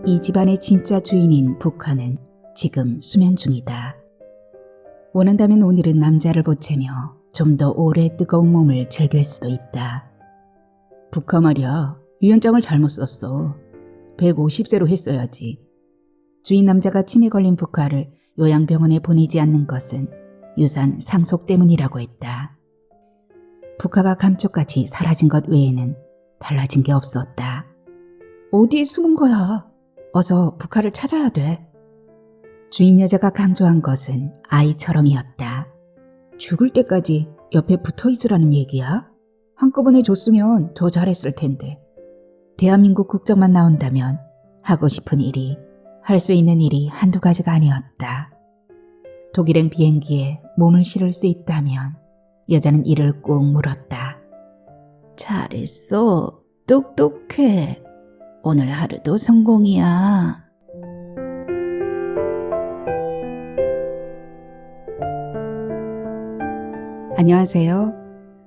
이 집안의 진짜 주인인 북한은 지금 수면 중이다. 원한다면 오늘은 남자를 보채며 좀 더 오래 뜨거운 몸을 즐길 수도 있다. 북한 말이야, 유언장을 잘못 썼어. 150세로 했어야지. 주인 남자가 치매 걸린 북한을 요양병원에 보내지 않는 것은 유산 상속 때문이라고 했다. 북한가 감쪽같이 사라진 것 외에는 달라진 게 없었다. 어디에 숨은 거야? 어서 북한을 찾아야 돼. 주인 여자가 강조한 것은 아이처럼이었다. 죽을 때까지 옆에 붙어 있으라는 얘기야? 한꺼번에 줬으면 더 잘했을 텐데. 대한민국 국적만 나온다면 하고 싶은 일이, 할 수 있는 일이 한두 가지가 아니었다. 독일행 비행기에 몸을 실을 수 있다면 여자는 이를 꼭 물었다. 잘했어. 똑똑해. 오늘 하루도 성공이야. 안녕하세요.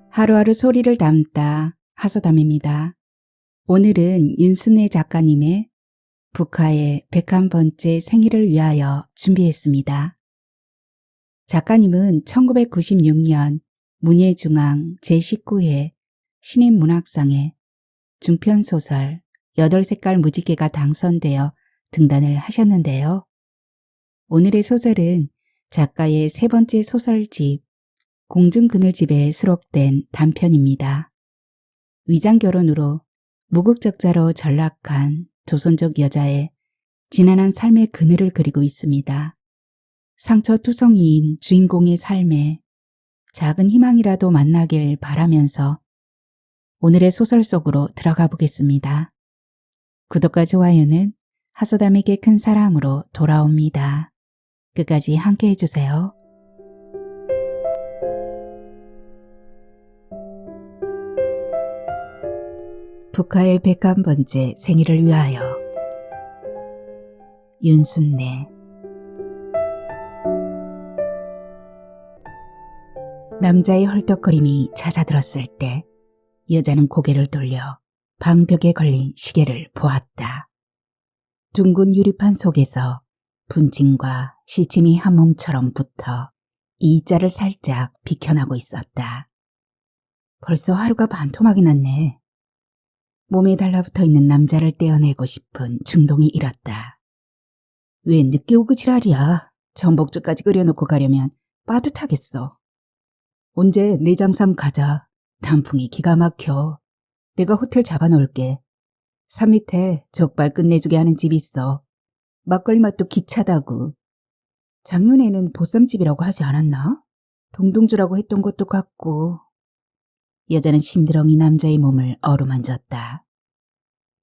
하루하루 소리를 담다 하소담입니다. 오늘은 윤순애 작가님의 북하의 101번째 생일을 위하여 준비했습니다. 작가님은 1996년 문예중앙 제19회 신인문학상에 중편소설 8색깔 무지개가 당선되어 등단을 하셨는데요. 오늘의 소설은 작가의 세 번째 소설집 공중그늘집에 수록된 단편입니다. 위장결혼으로 무국적자로 전락한 조선족 여자의 지난한 삶의 그늘을 그리고 있습니다. 상처투성이인 주인공의 삶에 작은 희망이라도 만나길 바라면서 오늘의 소설 속으로 들어가 보겠습니다. 구독과 좋아요는 하소담에게 큰 사랑으로 돌아옵니다. 끝까지 함께 해주세요. 북하의 101번째 생일을 위하여. 윤순애. 남자의 헐떡거림이 잦아들었을 때 여자는 고개를 돌려 방벽에 걸린 시계를 보았다. 둥근 유리판 속에서 분침과 시침이 한 몸처럼 붙어 이자를 살짝 비켜나고 있었다. 벌써 하루가 반토막이 났네. 몸에 달라붙어 있는 남자를 떼어내고 싶은 충동이 일었다. 왜 늦게 오고 지랄이야. 전복죽까지 끓여놓고 가려면 빠듯하겠어. 언제 내장삼 가자. 단풍이 기가 막혀. 내가 호텔 잡아놓을게. 산 밑에 족발 끝내주게 하는 집이 있어. 막걸리 맛도 기차다고. 작년에는 보쌈집이라고 하지 않았나? 동동주라고 했던 것도 같고. 여자는 심드렁이 남자의 몸을 어루만졌다.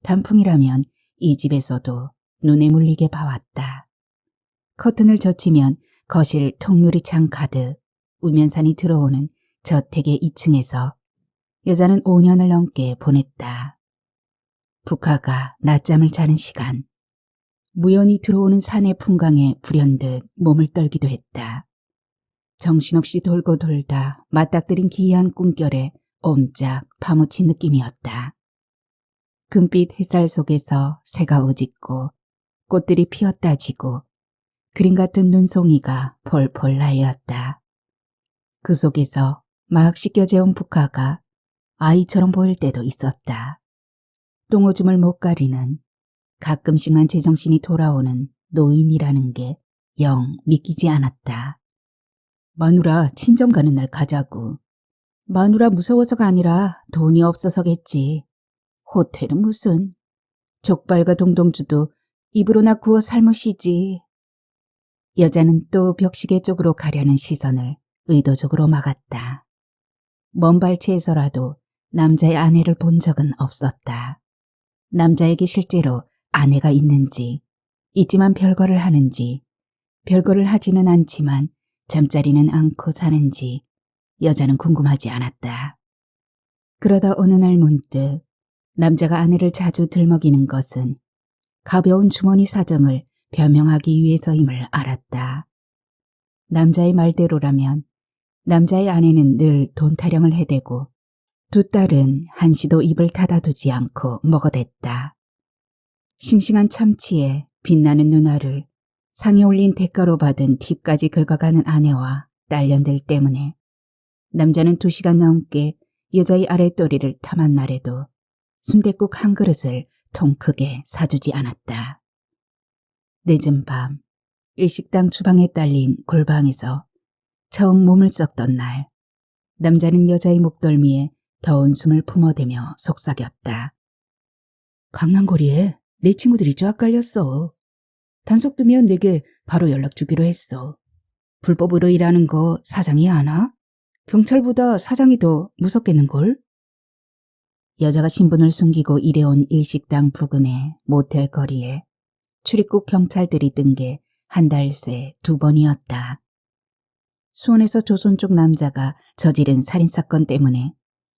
단풍이라면 이 집에서도 눈에 물리게 봐왔다. 커튼을 젖히면 거실 통유리창 가득 우면산이 들어오는 저택의 2층에서 여자는 5년을 넘게 보냈다. 북하가 낮잠을 자는 시간, 무연히 들어오는 산의 풍광에 불현듯 몸을 떨기도 했다. 정신없이 돌고 돌다 맞닥뜨린 기이한 꿈결에 옴짝 파묻힌 느낌이었다. 금빛 햇살 속에서 새가 우짖고 꽃들이 피었다 지고 그림 같은 눈송이가 폴폴 날렸다. 그 속에서 막 씻겨재운 북하가 아이처럼 보일 때도 있었다. 똥오줌을 못 가리는 가끔씩만 제정신이 돌아오는 노인이라는 게 영 믿기지 않았다. 마누라 친정 가는 날 가자고. 마누라 무서워서가 아니라 돈이 없어서겠지. 호텔은 무슨. 족발과 동동주도 입으로나 구워 삶으시지. 여자는 또 벽시계 쪽으로 가려는 시선을 의도적으로 막았다. 먼 발치에서라도 남자의 아내를 본 적은 없었다. 남자에게 실제로 아내가 있는지, 있지만 별거를 하는지, 별거를 하지는 않지만 잠자리는 않고 사는지 여자는 궁금하지 않았다. 그러다 어느 날 문득 남자가 아내를 자주 들먹이는 것은 가벼운 주머니 사정을 변명하기 위해서임을 알았다. 남자의 말대로라면 남자의 아내는 늘 돈 타령을 해대고 두 딸은 한시도 입을 닫아두지 않고 먹어댔다. 싱싱한 참치에 빛나는 누나를 상에 올린 대가로 받은 팁까지 긁어가는 아내와 딸년들 때문에 남자는 2시간 넘게 여자의 아랫도리를 탐한 날에도 순댓국 한 그릇을 통 크게 사주지 않았다. 늦은 밤 일식당 주방에 딸린 골방에서 처음 몸을 썩던 날, 남자는 여자의 목덜미에 더운 숨을 품어대며 속삭였다. 강남거리에 내 친구들이 쫙 깔렸어. 단속 두면 내게 바로 연락 주기로 했어. 불법으로 일하는 거 사장이 아나? 경찰보다 사장이 더 무섭겠는걸? 여자가 신분을 숨기고 일해온 일식당 부근의 모텔 거리에 출입국 경찰들이 뜬 게 한 달 새 2번이었다. 수원에서 조선 쪽 남자가 저지른 살인사건 때문에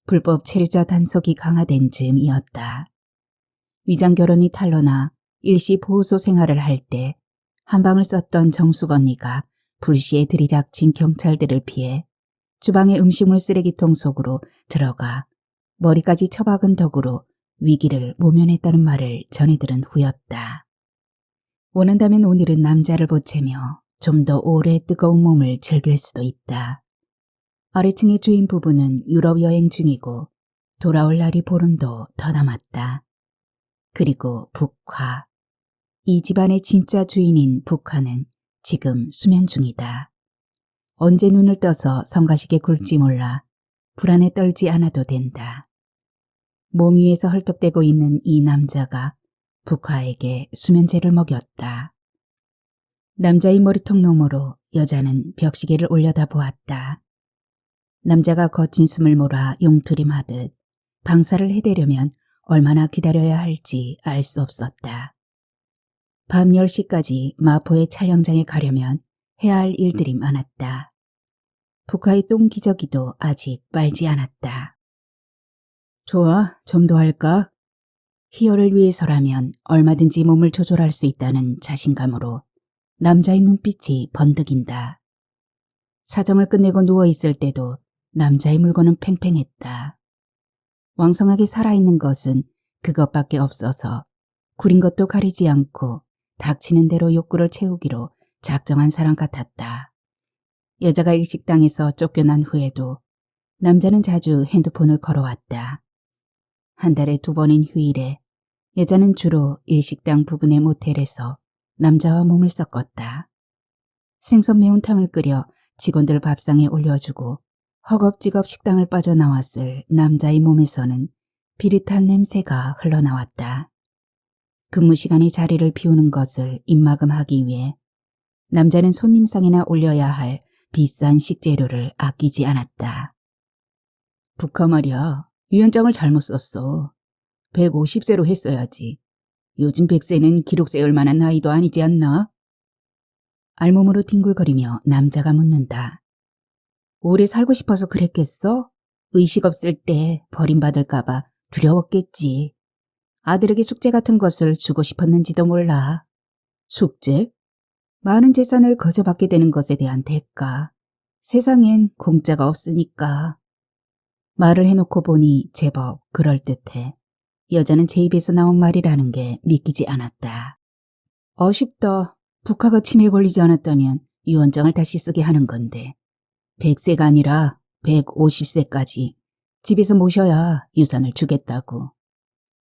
불법 체류자 단속이 강화된 즈음이었다. 위장결혼이 탄로나 일시 보호소 생활을 할 때 한방을 썼던 정숙 언니가 불시에 들이닥친 경찰들을 피해 주방의 음식물 쓰레기통 속으로 들어가 머리까지 처박은 덕으로 위기를 모면했다는 말을 전해 들은 후였다. 원한다면 오늘은 남자를 보채며 좀 더 오래 뜨거운 몸을 즐길 수도 있다. 아래층의 주인 부부는 유럽 여행 중이고 돌아올 날이 보름도 더 남았다. 그리고 북화. 이 집안의 진짜 주인인 북화는 지금 수면 중이다. 언제 눈을 떠서 성가시게 굴지 몰라 불안에 떨지 않아도 된다. 몸 위에서 헐떡대고 있는 이 남자가 북화에게 수면제를 먹였다. 남자의 머리통 너머로 여자는 벽시계를 올려다 보았다. 남자가 거친 숨을 몰아 용투림하듯 방사를 해대려면 얼마나 기다려야 할지 알 수 없었다. 밤 10시까지 마포의 촬영장에 가려면 해야 할 일들이 많았다. 북화의 똥기저귀도 아직 빨지 않았다. 좋아, 좀 더 할까? 희열을 위해서라면 얼마든지 몸을 조절할 수 있다는 자신감으로 남자의 눈빛이 번득인다. 사정을 끝내고 누워있을 때도 남자의 물건은 팽팽했다. 왕성하게 살아있는 것은 그것밖에 없어서 구린 것도 가리지 않고 닥치는 대로 욕구를 채우기로 작정한 사람 같았다. 여자가 일식당에서 쫓겨난 후에도 남자는 자주 핸드폰을 걸어왔다. 한 달에 2번인 휴일에 여자는 주로 일식당 부근의 모텔에서 남자와 몸을 섞었다. 생선 매운탕을 끓여 직원들 밥상에 올려주고 허겁지겁 식당을 빠져나왔을 남자의 몸에서는 비릿한 냄새가 흘러나왔다. 근무 시간에 자리를 비우는 것을 입막음하기 위해 남자는 손님상에나 올려야 할 비싼 식재료를 아끼지 않았다. 북화 말이야, 유연장을 잘못 썼어. 150세로 했어야지. 요즘 100세는 기록 세울 만한 나이도 아니지 않나? 알몸으로 뒹굴거리며 남자가 묻는다. 오래 살고 싶어서 그랬겠어? 의식 없을 때 버림받을까봐 두려웠겠지. 아들에게 숙제 같은 것을 주고 싶었는지도 몰라. 숙제? 많은 재산을 거저받게 되는 것에 대한 대가. 세상엔 공짜가 없으니까. 말을 해놓고 보니 제법 그럴듯해. 여자는 제 입에서 나온 말이라는 게 믿기지 않았다. 아쉽다. 북화가 치매에 걸리지 않았다면 유언장을 다시 쓰게 하는 건데. 100세가 아니라 150세까지 집에서 모셔야 유산을 주겠다고.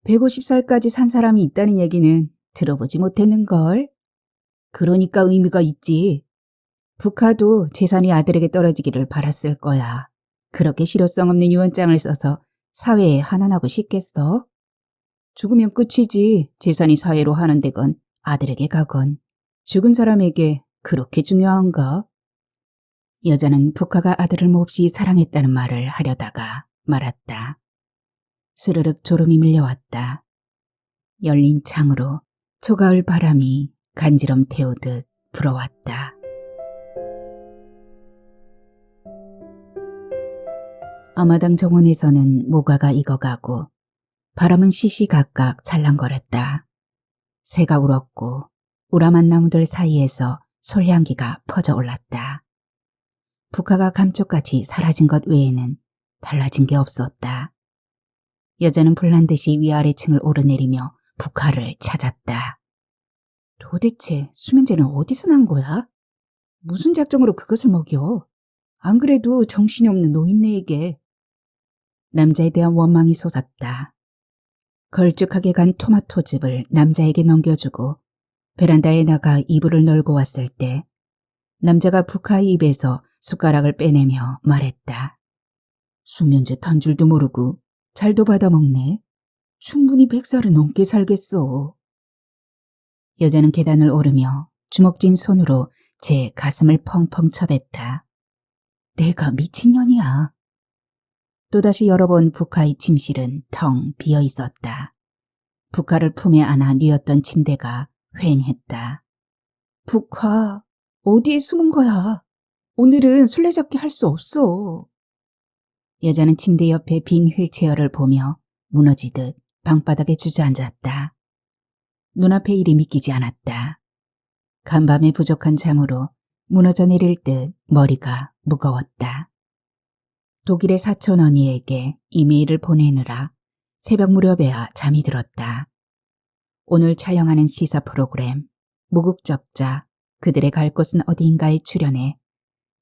150살까지 산 사람이 있다는 얘기는 들어보지 못했는걸. 그러니까 의미가 있지. 북화도 재산이 아들에게 떨어지기를 바랐을 거야. 그렇게 실효성 없는 유언장을 써서 사회에 환원하고 싶겠어? 죽으면 끝이지. 재산이 사회로 환원되건 아들에게 가건. 죽은 사람에게 그렇게 중요한가? 여자는 북화가 아들을 몹시 사랑했다는 말을 하려다가 말았다. 스르륵 졸음이 밀려왔다. 열린 창으로 초가을 바람이 간지럼 태우듯 불어왔다. 아마당 정원에서는 모가가 익어가고 바람은 시시각각 살랑거렸다. 새가 울었고 우람한 나무들 사이에서 솔향기가 퍼져 올랐다. 북화가 감쪽같이 사라진 것 외에는 달라진 게 없었다. 여자는 불난 듯이 위아래층을 오르내리며 북한을 찾았다. 도대체 수면제는 어디서 난 거야? 무슨 작정으로 그것을 먹여? 안 그래도 정신이 없는 노인네에게. 남자에 대한 원망이 솟았다. 걸쭉하게 간 토마토즙을 남자에게 넘겨주고 베란다에 나가 이불을 널고 왔을 때 남자가 북한의 입에서 숟가락을 빼내며 말했다. 수면제 탄 줄도 모르고 잘도 받아먹네. 충분히 100살은 넘게 살겠어. 여자는 계단을 오르며 주먹진 손으로 제 가슴을 펑펑 쳐댔다. 내가 미친년이야. 또다시 여러 번 북한의 침실은 텅 비어 있었다. 북한을 품에 안아 뉘었던 침대가 휑했다. 북화, 어디에 숨은 거야? 오늘은 술래잡기 할 수 없어. 여자는 침대 옆에 빈 휠체어를 보며 무너지듯 방바닥에 주저앉았다. 눈앞의 일이 믿기지 않았다. 간밤에 부족한 잠으로 무너져 내릴 듯 머리가 무거웠다. 독일의 사촌 언니에게 이메일을 보내느라 새벽 무렵에야 잠이 들었다. 오늘 촬영하는 시사 프로그램 무국적자 그들의 갈 곳은 어디인가에 출연해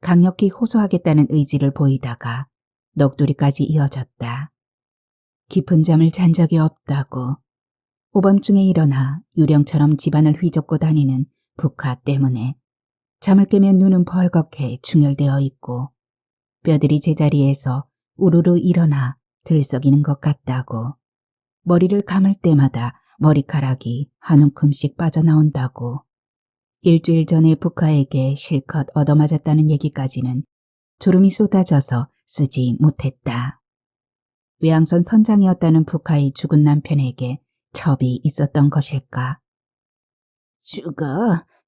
강력히 호소하겠다는 의지를 보이다가 넋두리까지 이어졌다. 깊은 잠을 잔 적이 없다고 오밤중에 일어나 유령처럼 집안을 휘젓고 다니는 북하 때문에 잠을 깨면 눈은 벌겋게 충혈되어 있고 뼈들이 제자리에서 우르르 일어나 들썩이는 것 같다고 머리를 감을 때마다 머리카락이 한 움큼씩 빠져나온다고 일주일 전에 북하에게 실컷 얻어맞았다는 얘기까지는 졸음이 쏟아져서 쓰지 못했다. 외항선 선장이었다는 북하의 죽은 남편에게 첩이 있었던 것일까?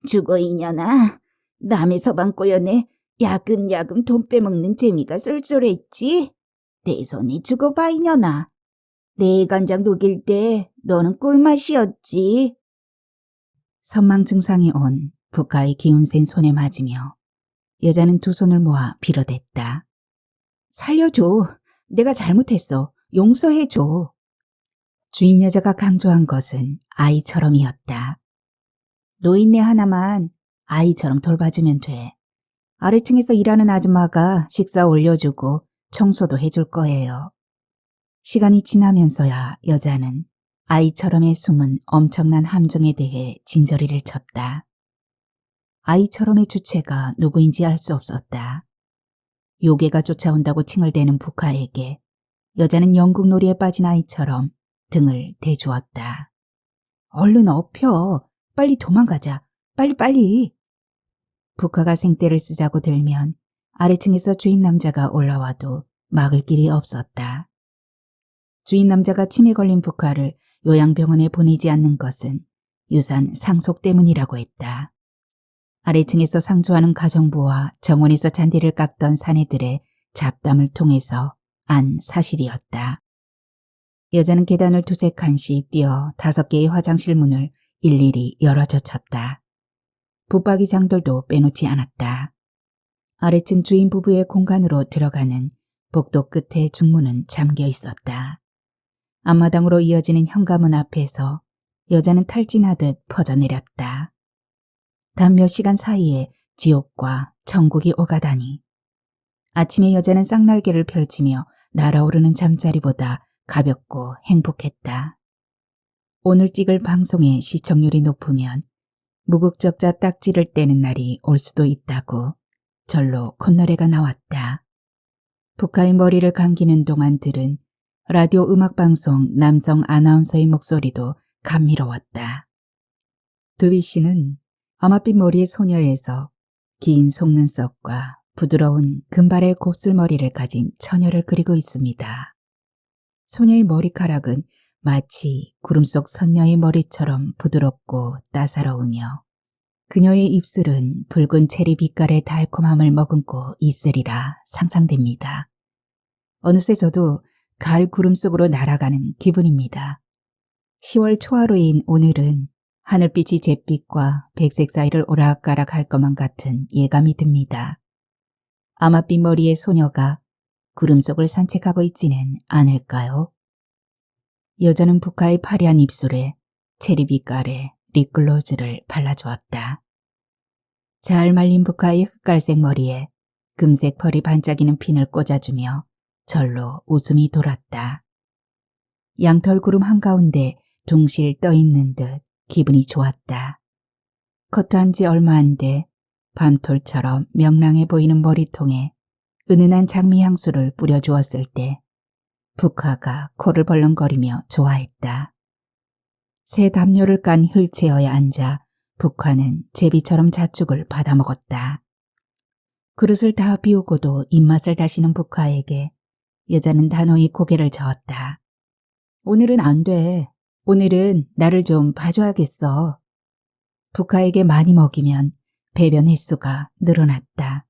죽어 이년아. 남의 서방 꼬여내 야금야금 돈 빼먹는 재미가 쏠쏠했지? 내 손에 죽어봐 이년아. 내 간장 녹일 때 너는 꿀맛이었지. 선망 증상이 온 북하의 기운센 손에 맞으며 여자는 두 손을 모아 빌어댔다. 살려줘. 내가 잘못했어. 용서해줘. 주인 여자가 강조한 것은 아이처럼이었다. 노인네 하나만 아이처럼 돌봐주면 돼. 아래층에서 일하는 아줌마가 식사 올려주고 청소도 해줄 거예요. 시간이 지나면서야 여자는 아이처럼의 숨은 엄청난 함정에 대해 진저리를 쳤다. 아이처럼의 주체가 누구인지 알 수 없었다. 요괴가 쫓아온다고 칭얼대는 북하에게 여자는 영국놀이에 빠진 아이처럼 등을 대주었다. 얼른 엎혀. 빨리 도망가자. 빨리. 북하가 생떼를 쓰자고 들면 아래층에서 주인 남자가 올라와도 막을 길이 없었다. 주인 남자가 침에 걸린 북하를 요양병원에 보내지 않는 것은 유산 상속 때문이라고 했다. 아래층에서 상주하는 가정부와 정원에서 잔디를 깎던 사내들의 잡담을 통해서 안 사실이었다. 여자는 계단을 두세 칸씩 뛰어 5개의 화장실 문을 일일이 열어젖혔다. 붙박이 장들도 빼놓지 않았다. 아래층 주인 부부의 공간으로 들어가는 복도 끝에 중문은 잠겨 있었다. 앞마당으로 이어지는 현관문 앞에서 여자는 탈진하듯 퍼져내렸다. 단 몇 시간 사이에 지옥과 천국이 오가다니. 아침에 여자는 쌍날개를 펼치며 날아오르는 잠자리보다 가볍고 행복했다. 오늘 찍을 방송의 시청률이 높으면 무국적자 딱지를 떼는 날이 올 수도 있다고 절로 콧노래가 나왔다. 북하의 머리를 감기는 동안 들은 라디오 음악방송 남성 아나운서의 목소리도 감미로웠다. 두비 씨는 아마빛 머리의 소녀에서 긴 속눈썹과 부드러운 금발의 곱슬머리를 가진 처녀를 그리고 있습니다. 소녀의 머리카락은 마치 구름 속 선녀의 머리처럼 부드럽고 따사로우며 그녀의 입술은 붉은 체리 빛깔의 달콤함을 머금고 있으리라 상상됩니다. 어느새 저도 가을 구름 속으로 날아가는 기분입니다. 10월 초하루인 오늘은 하늘빛이 잿빛과 백색 사이를 오락가락 할 것만 같은 예감이 듭니다. 아마빛 머리의 소녀가 구름 속을 산책하고 있지는 않을까요? 여자는 북하의 파리한 입술에 체리빛깔의 립글로즈를 발라주었다. 잘 말린 북카의 흑갈색 머리에 금색 펄이 반짝이는 핀을 꽂아주며 절로 웃음이 돌았다. 양털 구름 한가운데 둥실 떠있는 듯 기분이 좋았다. 커트한 지 얼마 안 돼 밤톨처럼 명랑해 보이는 머리통에 은은한 장미 향수를 뿌려주었을 때 북카가 코를 벌렁거리며 좋아했다. 새 담요를 깐 휠체어에 앉아 북카는 제비처럼 잣죽을 받아먹었다. 그릇을 다 비우고도 입맛을 다시는 북카에게 여자는 단호히 고개를 저었다. 오늘은 안 돼. 오늘은 나를 좀 봐줘야겠어. 북카에게 많이 먹이면 배변 횟수가 늘어났다.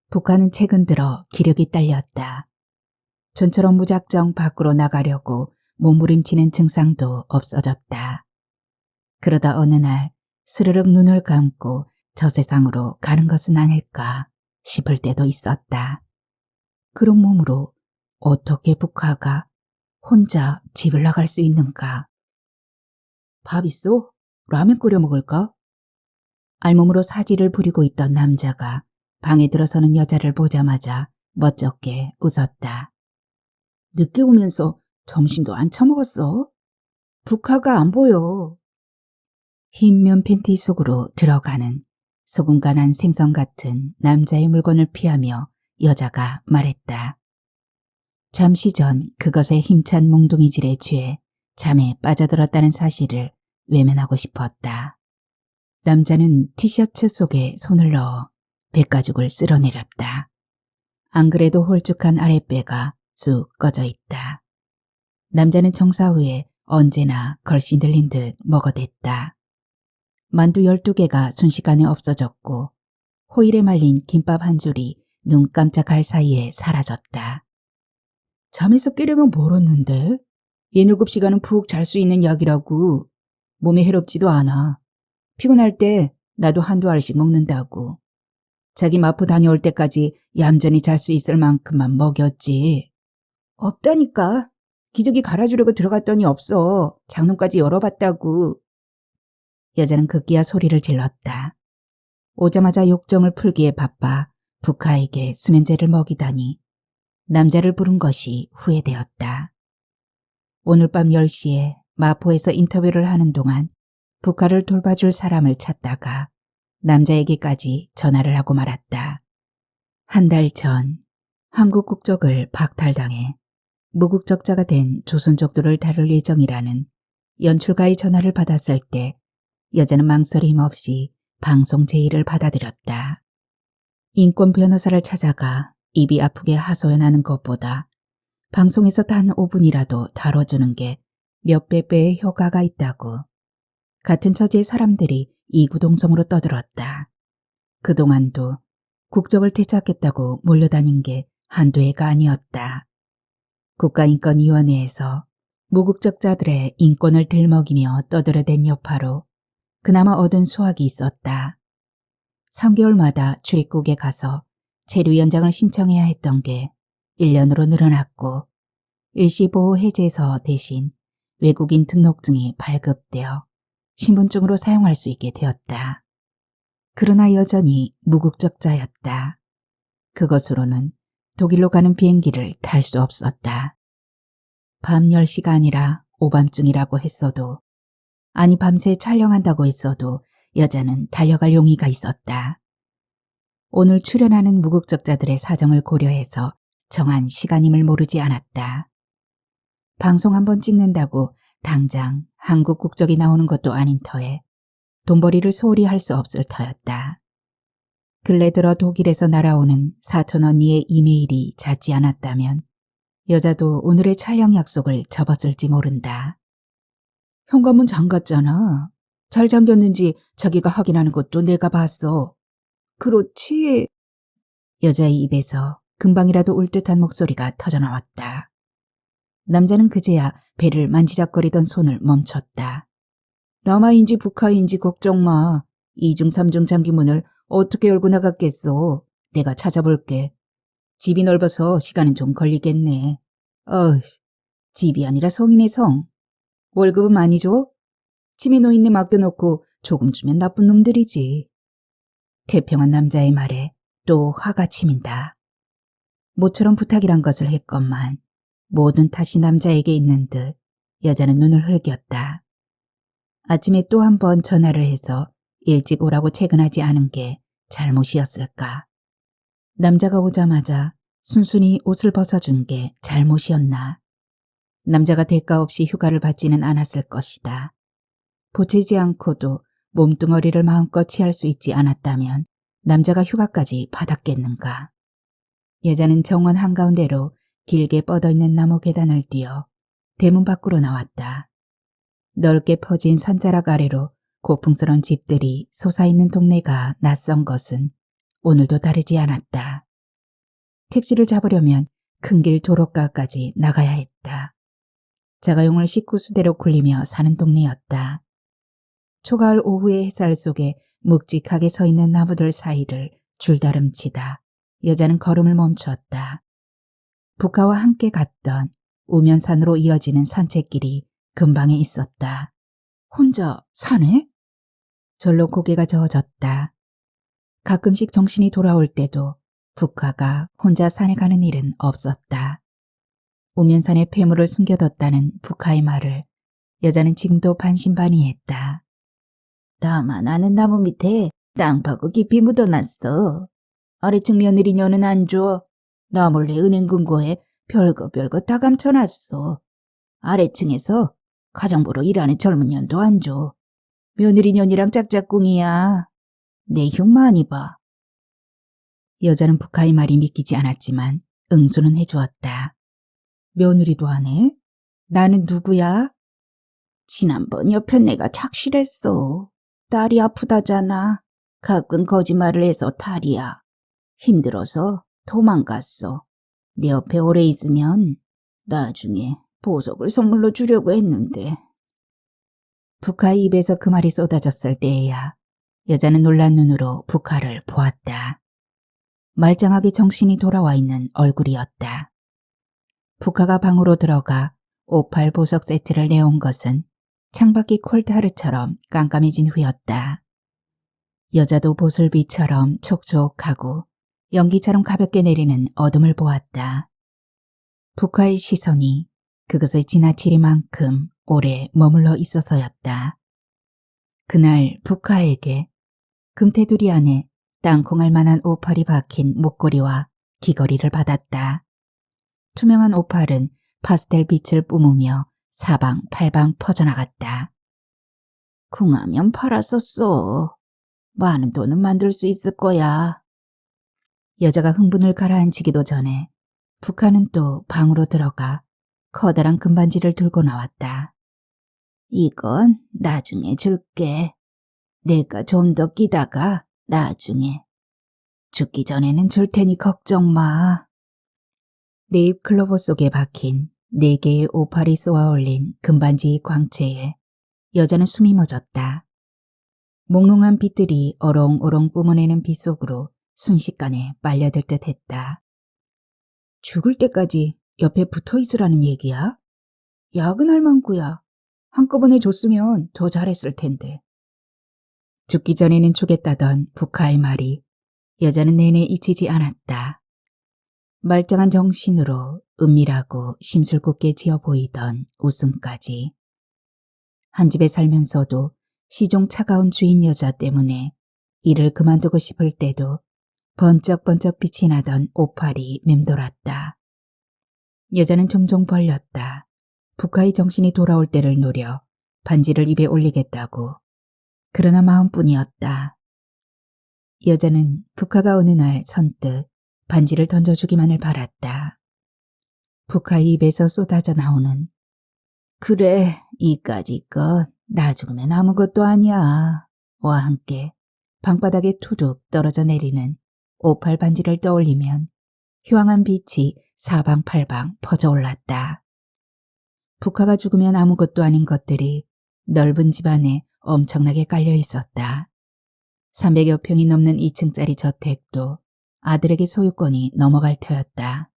북카는 최근 들어 기력이 딸렸다. 전처럼 무작정 밖으로 나가려고 몸부림치는 증상도 없어졌다. 그러다 어느 날 스르륵 눈을 감고 저 세상으로 가는 것은 아닐까 싶을 때도 있었다. 그런 몸으로 어떻게 북카가 혼자 집을 나갈 수 있는가? 밥 있어? 라면 끓여 먹을까? 알몸으로 사지를 부리고 있던 남자가 방에 들어서는 여자를 보자마자 멋쩍게 웃었다. 늦게 오면서 점심도 안 처먹었어? 북카가 안 보여. 흰 면 팬티 속으로 들어가는 소금 간한 생선 같은 남자의 물건을 피하며 여자가 말했다. 잠시 전 그것의 힘찬 몽둥이질에 취해 잠에 빠져들었다는 사실을 외면하고 싶었다. 남자는 티셔츠 속에 손을 넣어 백가죽을 쓸어내렸다. 안 그래도 홀쭉한 아랫배가 쑥 꺼져 있다. 남자는 정사 후에 언제나 걸씬 들린 듯 먹어댔다. 만두 12개가 순식간에 없어졌고 호일에 말린 김밥 한 줄이 눈 깜짝할 사이에 사라졌다. 잠에서 깨려면 멀었는데? 7시간은 푹 잘 수 있는 약이라고. 몸에 해롭지도 않아. 피곤할 때 나도 한두 알씩 먹는다고. 자기 마포 다녀올 때까지 얌전히 잘 수 있을 만큼만 먹였지. 없다니까. 기저귀 갈아주려고 들어갔더니 없어. 장롱까지 열어봤다고. 여자는 급기야 소리를 질렀다. 오자마자 욕정을 풀기에 바빠 북카에게 수면제를 먹이다니 남자를 부른 것이 후회되었다. 오늘 밤 10시에 마포에서 인터뷰를 하는 동안 북카를 돌봐줄 사람을 찾다가 남자에게까지 전화를 하고 말았다. 한 달 전 한국 국적을 박탈당해 무국적자가 된 조선족들을 다룰 예정이라는 연출가의 전화를 받았을 때 여자는 망설임 없이 방송 제의를 받아들였다. 인권 변호사를 찾아가 입이 아프게 하소연하는 것보다 방송에서 단 5분이라도 다뤄주는 게 몇백 배의 효과가 있다고. 같은 처지의 사람들이 이구동성으로 떠들었다. 그동안도 국적을 되찾겠다고 몰려다닌 게 한두 해가 아니었다. 국가인권위원회에서 무국적자들의 인권을 들먹이며 떠들어댄 여파로 그나마 얻은 수확이 있었다. 3개월마다 출입국에 가서 체류연장을 신청해야 했던 게 1년으로 늘어났고 일시보호 해제에서 대신 외국인 등록증이 발급되어 신분증으로 사용할 수 있게 되었다. 그러나 여전히 무국적자였다. 그것으로는 독일로 가는 비행기를 탈 수 없었다. 밤 10시가 아니라 오밤중이라고 했어도 아니 밤새 촬영한다고 했어도 여자는 달려갈 용의가 있었다. 오늘 출연하는 무국적자들의 사정을 고려해서 정한 시간임을 모르지 않았다. 방송 한번 찍는다고 당장 한국 국적이 나오는 것도 아닌 터에 돈벌이를 소홀히 할 수 없을 터였다. 근래 들어 독일에서 날아오는 사촌 언니의 이메일이 잦지 않았다면 여자도 오늘의 촬영 약속을 접었을지 모른다. 현관문 잠갔잖아. 잘 잠겼는지 자기가 확인하는 것도 내가 봤어. 그렇지. 여자의 입에서 금방이라도 울 듯한 목소리가 터져나왔다. 남자는 그제야 배를 만지작거리던 손을 멈췄다. 남아인지 북하인지 걱정 마. 2중 3중 잠기문을 어떻게 열고 나갔겠어. 내가 찾아볼게. 집이 넓어서 시간은 좀 걸리겠네. 집이 아니라 성이네 성. 월급은 많이 줘? 치매 노인네 맡겨놓고 조금 주면 나쁜 놈들이지. 태평한 남자의 말에 또 화가 치민다. 모처럼 부탁이란 것을 했건만 모든 탓이 남자에게 있는 듯 여자는 눈을 흘겼다. 아침에 또 한 번 전화를 해서 일찍 오라고 퇴근하지 않은 게 잘못이었을까? 남자가 오자마자 순순히 옷을 벗어준 게 잘못이었나? 남자가 대가 없이 휴가를 받지는 않았을 것이다. 보채지 않고도 몸뚱어리를 마음껏 취할 수 있지 않았다면 남자가 휴가까지 받았겠는가? 여자는 정원 한가운데로 길게 뻗어있는 나무 계단을 뛰어 대문 밖으로 나왔다. 넓게 퍼진 산자락 아래로 고풍스런 집들이 솟아있는 동네가 낯선 것은 오늘도 다르지 않았다. 택시를 잡으려면 큰 길 도로가까지 나가야 했다. 자가용을 식구수대로 굴리며 사는 동네였다. 초가을 오후의 햇살 속에 묵직하게 서 있는 나무들 사이를 줄다름치다 여자는 걸음을 멈추었다. 부카와 함께 갔던 우면산으로 이어지는 산책길이 근방에 있었다. 혼자 사네? 절로 고개가 저어졌다. 가끔씩 정신이 돌아올 때도 부카가 혼자 산에 가는 일은 없었다. 우면산에 폐물을 숨겨뒀다는 부카의 말을 여자는 지금도 반신반의했다. 다만 아는 나무 밑에 땅 파고 깊이 묻어놨어. 아래층 며느리 녀는 안 줘. 나 몰래 은행 금고에 별거 다 감춰놨어. 아래층에서 가정부로 일하는 젊은 년도 안 줘. 며느리 년이랑 짝짝꿍이야. 내 흉 많이 봐. 여자는 부카의 말이 믿기지 않았지만 응수는 해주었다. 며느리도 안 해? 나는 누구야? 지난번 옆에 내가 착실했어. 딸이 아프다잖아. 가끔 거짓말을 해서 탈이야. 힘들어서 도망갔어. 내 옆에 오래 있으면 나중에 보석을 선물로 주려고 했는데. 부카의 입에서 그 말이 쏟아졌을 때에야 여자는 놀란 눈으로 부카를 보았다. 말짱하게 정신이 돌아와 있는 얼굴이었다. 부카가 방으로 들어가 오팔 보석 세트를 내온 것은 창밖이 콜드하르처럼 깜깜해진 후였다. 여자도 보슬비처럼 촉촉하고 연기처럼 가볍게 내리는 어둠을 보았다. 부카의 시선이 그것을 지나치리만큼 오래 머물러 있어서였다. 그날 부카에게 금테두리 안에 땅콩할 만한 오팔이 박힌 목걸이와 귀걸이를 받았다. 투명한 오팔은 파스텔 빛을 뿜으며 사방팔방 퍼져나갔다. 궁하면 팔아서 써. 많은 돈은 만들 수 있을 거야. 여자가 흥분을 가라앉히기도 전에 부카는 또 방으로 들어가 커다란 금반지를 들고 나왔다. 이건 나중에 줄게. 내가 좀 더 끼다가 나중에. 죽기 전에는 줄 테니 걱정 마. 네잎 클로버 속에 박힌 4개의 오팔이 쏘아 올린 금반지 광채에 여자는 숨이 멎었다. 몽롱한 빛들이 어롱어롱 뿜어내는 빛 속으로 순식간에 빨려들 듯 했다. 죽을 때까지 옆에 붙어 있으라는 얘기야? 야근할 망구야. 한꺼번에 줬으면 더 잘했을 텐데. 죽기 전에는 주겠다던 부카의 말이 여자는 내내 잊히지 않았다. 말짱한 정신으로 은밀하고 심술궂게 지어 보이던 웃음까지. 한 집에 살면서도 시종 차가운 주인 여자 때문에 일을 그만두고 싶을 때도 번쩍번쩍 빛이 나던 오팔이 맴돌았다. 여자는 종종 벌렸다. 부카의 정신이 돌아올 때를 노려 반지를 입에 올리겠다고. 그러나 마음뿐이었다. 여자는 부카가 어느 날 선뜻 반지를 던져주기만을 바랐다. 부카의 입에서 쏟아져 나오는 그래, 이까짓 것 나 죽으면 아무것도 아니야 와 함께 방바닥에 투둑 떨어져 내리는 오팔 반지를 떠올리면 휴황한 빛이 사방팔방 퍼져올랐다. 부카가 죽으면 아무것도 아닌 것들이 넓은 집안에 엄청나게 깔려 있었다. 300여 평이 넘는 2층짜리 저택도 아들에게 소유권이 넘어갈 터였다.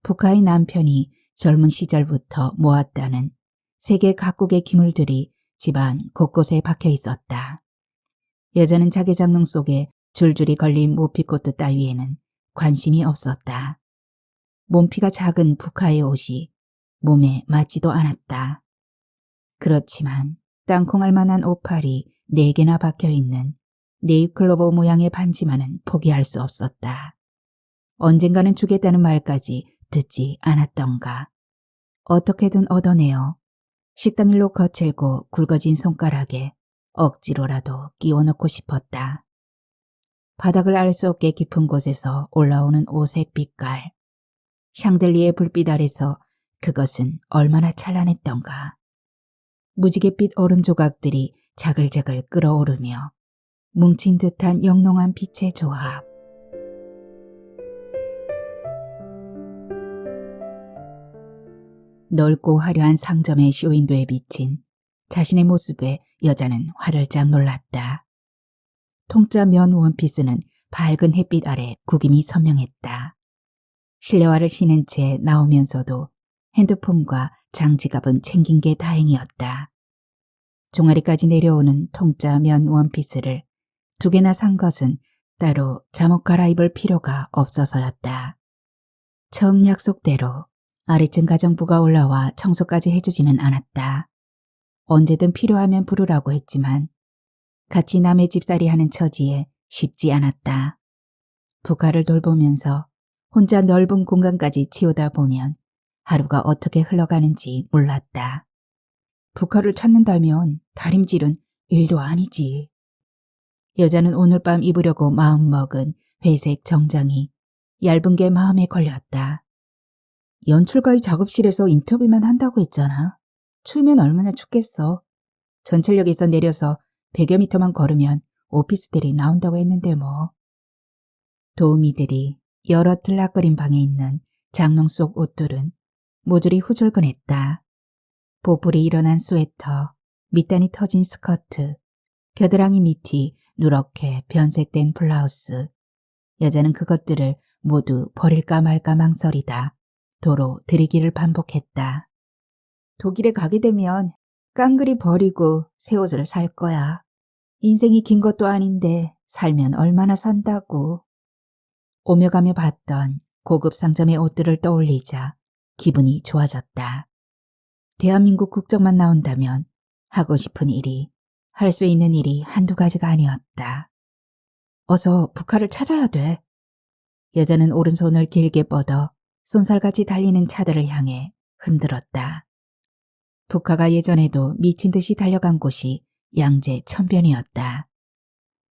부카의 남편이 젊은 시절부터 모았다는 세계 각국의 기물들이 집안 곳곳에 박혀 있었다. 여자는 자기 장롱 속에 줄줄이 걸린 모피코트 따위에는 관심이 없었다. 몸피가 작은 부카의 옷이 몸에 맞지도 않았다. 그렇지만 땅콩할 만한 옷팔이 4개나 박혀있는 네잎클로버 모양의 반지만은 포기할 수 없었다. 언젠가는 주겠다는 말까지 듣지 않았던가. 어떻게든 얻어내어 식당 일로 거칠고 굵어진 손가락에 억지로라도 끼워넣고 싶었다. 바닥을 알 수 없게 깊은 곳에서 올라오는 오색 빛깔. 샹들리에 불빛 아래서 그것은 얼마나 찬란했던가. 무지갯빛 얼음 조각들이 자글자글 끓어오르며 뭉친 듯한 영롱한 빛의 조합. 넓고 화려한 상점의 쇼윈도에 비친 자신의 모습에 여자는 화들짝 놀랐다. 통짜 면 원피스는 밝은 햇빛 아래 구김이 선명했다. 실내화를 신은 채 나오면서도 핸드폰과 장지갑은 챙긴 게 다행이었다. 종아리까지 내려오는 통짜 면 원피스를 2개나 산 것은 따로 잠옷 갈아입을 필요가 없어서였다. 처음 약속대로 아래층 가정부가 올라와 청소까지 해주지는 않았다. 언제든 필요하면 부르라고 했지만 같이 남의 집살이 하는 처지에 쉽지 않았다. 부가를 돌보면서 혼자 넓은 공간까지 치우다 보면 하루가 어떻게 흘러가는지 몰랐다. 부가를 찾는다면 다림질은 일도 아니지. 여자는 오늘 밤 입으려고 마음먹은 회색 정장이 얇은 게 마음에 걸렸다. 연출가의 작업실에서 인터뷰만 한다고 했잖아. 추우면 얼마나 춥겠어. 전철역에서 내려서 100여 미터만 걸으면 오피스텔이 나온다고 했는데 뭐. 도우미들이 여러 들락거린 방에 있는 장롱 속 옷들은 모조리 후줄근했다. 보풀이 일어난 스웨터, 밑단이 터진 스커트, 겨드랑이 밑이 누렇게 변색된 블라우스. 여자는 그것들을 모두 버릴까 말까 망설이다 도로 들이기를 반복했다. 독일에 가게 되면 깡그리 버리고 새 옷을 살 거야. 인생이 긴 것도 아닌데 살면 얼마나 산다고. 오며 가며 봤던 고급 상점의 옷들을 떠올리자 기분이 좋아졌다. 대한민국 국적만 나온다면 하고 싶은 일이, 할 수 있는 일이 한두 가지가 아니었다. 어서 부카를 찾아야 돼. 여자는 오른손을 길게 뻗어 쏜살같이 달리는 차들을 향해 흔들었다. 부카가 예전에도 미친 듯이 달려간 곳이 양재 천변이었다.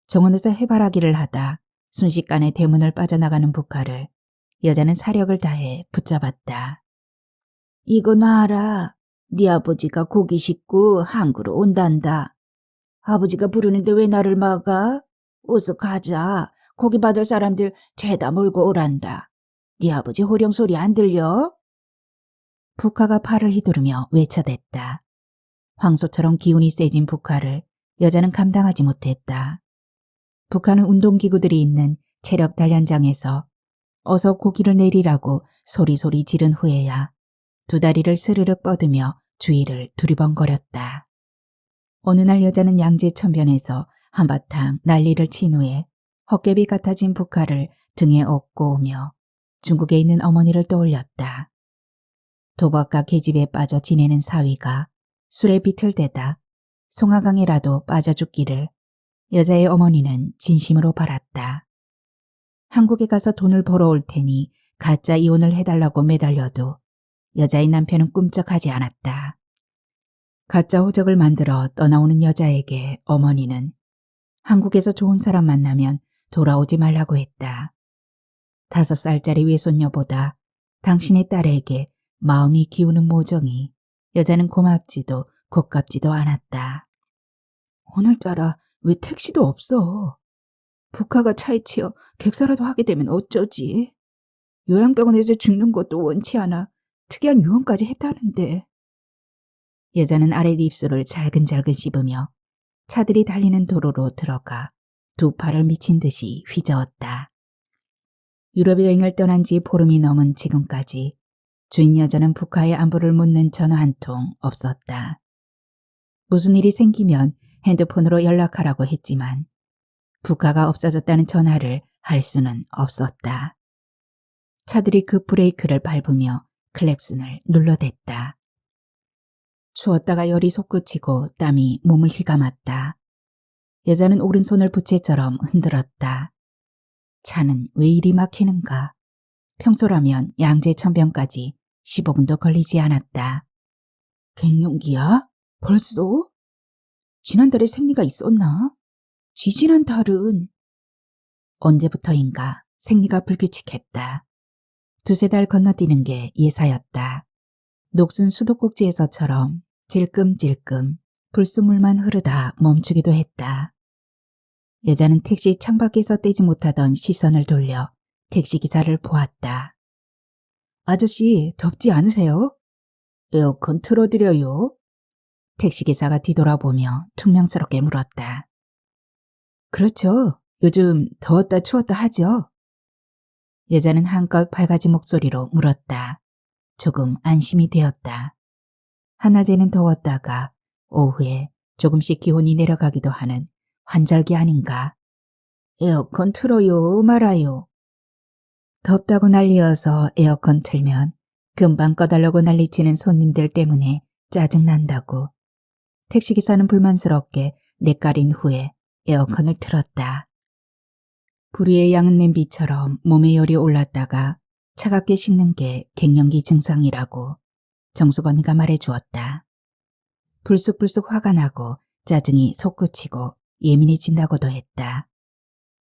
정원에서 해바라기를 하다 순식간에 대문을 빠져나가는 부카를 여자는 사력을 다해 붙잡았다. 이거 놔라. 네 아버지가 고기 싣고 항구로 온단다. 아버지가 부르는데 왜 나를 막아? 어서 가자. 고기 받을 사람들 죄다 몰고 오란다. 네 아버지 호령 소리 안 들려? 부카가 팔을 휘두르며 외쳐댔다. 황소처럼 기운이 세진 부카를 여자는 감당하지 못했다. 부카는 운동기구들이 있는 체력 단련장에서 어서 고기를 내리라고 소리소리 지른 후에야 2 다리를 스르륵 뻗으며 주위를 두리번거렸다. 어느 날 여자는 양재 천변에서 한바탕 난리를 친 후에 헛개비 같아진 부카를 등에 업고 오며 중국에 있는 어머니를 떠올렸다. 도박과 계집에 빠져 지내는 사위가 술에 비틀대다 송화강에라도 빠져 죽기를 여자의 어머니는 진심으로 바랐다. 한국에 가서 돈을 벌어올 테니 가짜 이혼을 해달라고 매달려도 여자의 남편은 꿈쩍하지 않았다. 가짜 호적을 만들어 떠나오는 여자에게 어머니는 한국에서 좋은 사람 만나면 돌아오지 말라고 했다. 5살짜리 외손녀보다 당신의 딸에게 마음이 기우는 모정이 여자는 고맙지도 고깝지도 않았다. 오늘따라 왜 택시도 없어? 부카가 차에 치여 객사라도 하게 되면 어쩌지? 요양병원에서 죽는 것도 원치 않아 특이한 유언까지 했다는데. 여자는 아랫입술을 잘근잘근 씹으며 차들이 달리는 도로로 들어가 2 팔을 미친 듯이 휘저었다. 유럽 여행을 떠난 지 보름이 넘은 지금까지 주인 여자는 부카의 안부를 묻는 전화 한 통 없었다. 무슨 일이 생기면 핸드폰으로 연락하라고 했지만 부가가 없어졌다는 전화를 할 수는 없었다. 차들이 급 브레이크를 밟으며 클렉슨을 눌러댔다. 추웠다가 열이 솟구치고 땀이 몸을 휘감았다. 여자는 오른손을 부채처럼 흔들었다. 차는 왜 이리 막히는가? 평소라면 양재천변까지 15분도 걸리지 않았다. 갱년기야? 벌써? 지난달에 생리가 있었나? 지지난 달은? 언제부터인가 생리가 불규칙했다. 두세 달 건너뛰는 게 예사였다. 녹슨 수도꼭지에서처럼 질끔질끔 불순물만 흐르다 멈추기도 했다. 여자는 택시 창밖에서 떼지 못하던 시선을 돌려 택시기사를 보았다. 아저씨, 덥지 않으세요? 에어컨 틀어드려요. 택시기사가 뒤돌아보며 퉁명스럽게 물었다. 그렇죠. 요즘 더웠다 추웠다 하죠. 여자는 한껏 밝아진 목소리로 물었다. 조금 안심이 되었다. 한낮에는 더웠다가 오후에 조금씩 기온이 내려가기도 하는 환절기 아닌가. 에어컨 틀어요 말아요. 덥다고 난리여서 에어컨 틀면 금방 꺼달라고 난리치는 손님들 때문에 짜증난다고. 택시기사는 불만스럽게 뇌까린 후에 에어컨을 틀었다. 불위에 양은 냄비처럼 몸에 열이 올랐다가 차갑게 식는 게 갱년기 증상이라고 정숙언니가 말해주었다. 불쑥불쑥 화가 나고 짜증이 솟구치고 예민해진다고도 했다.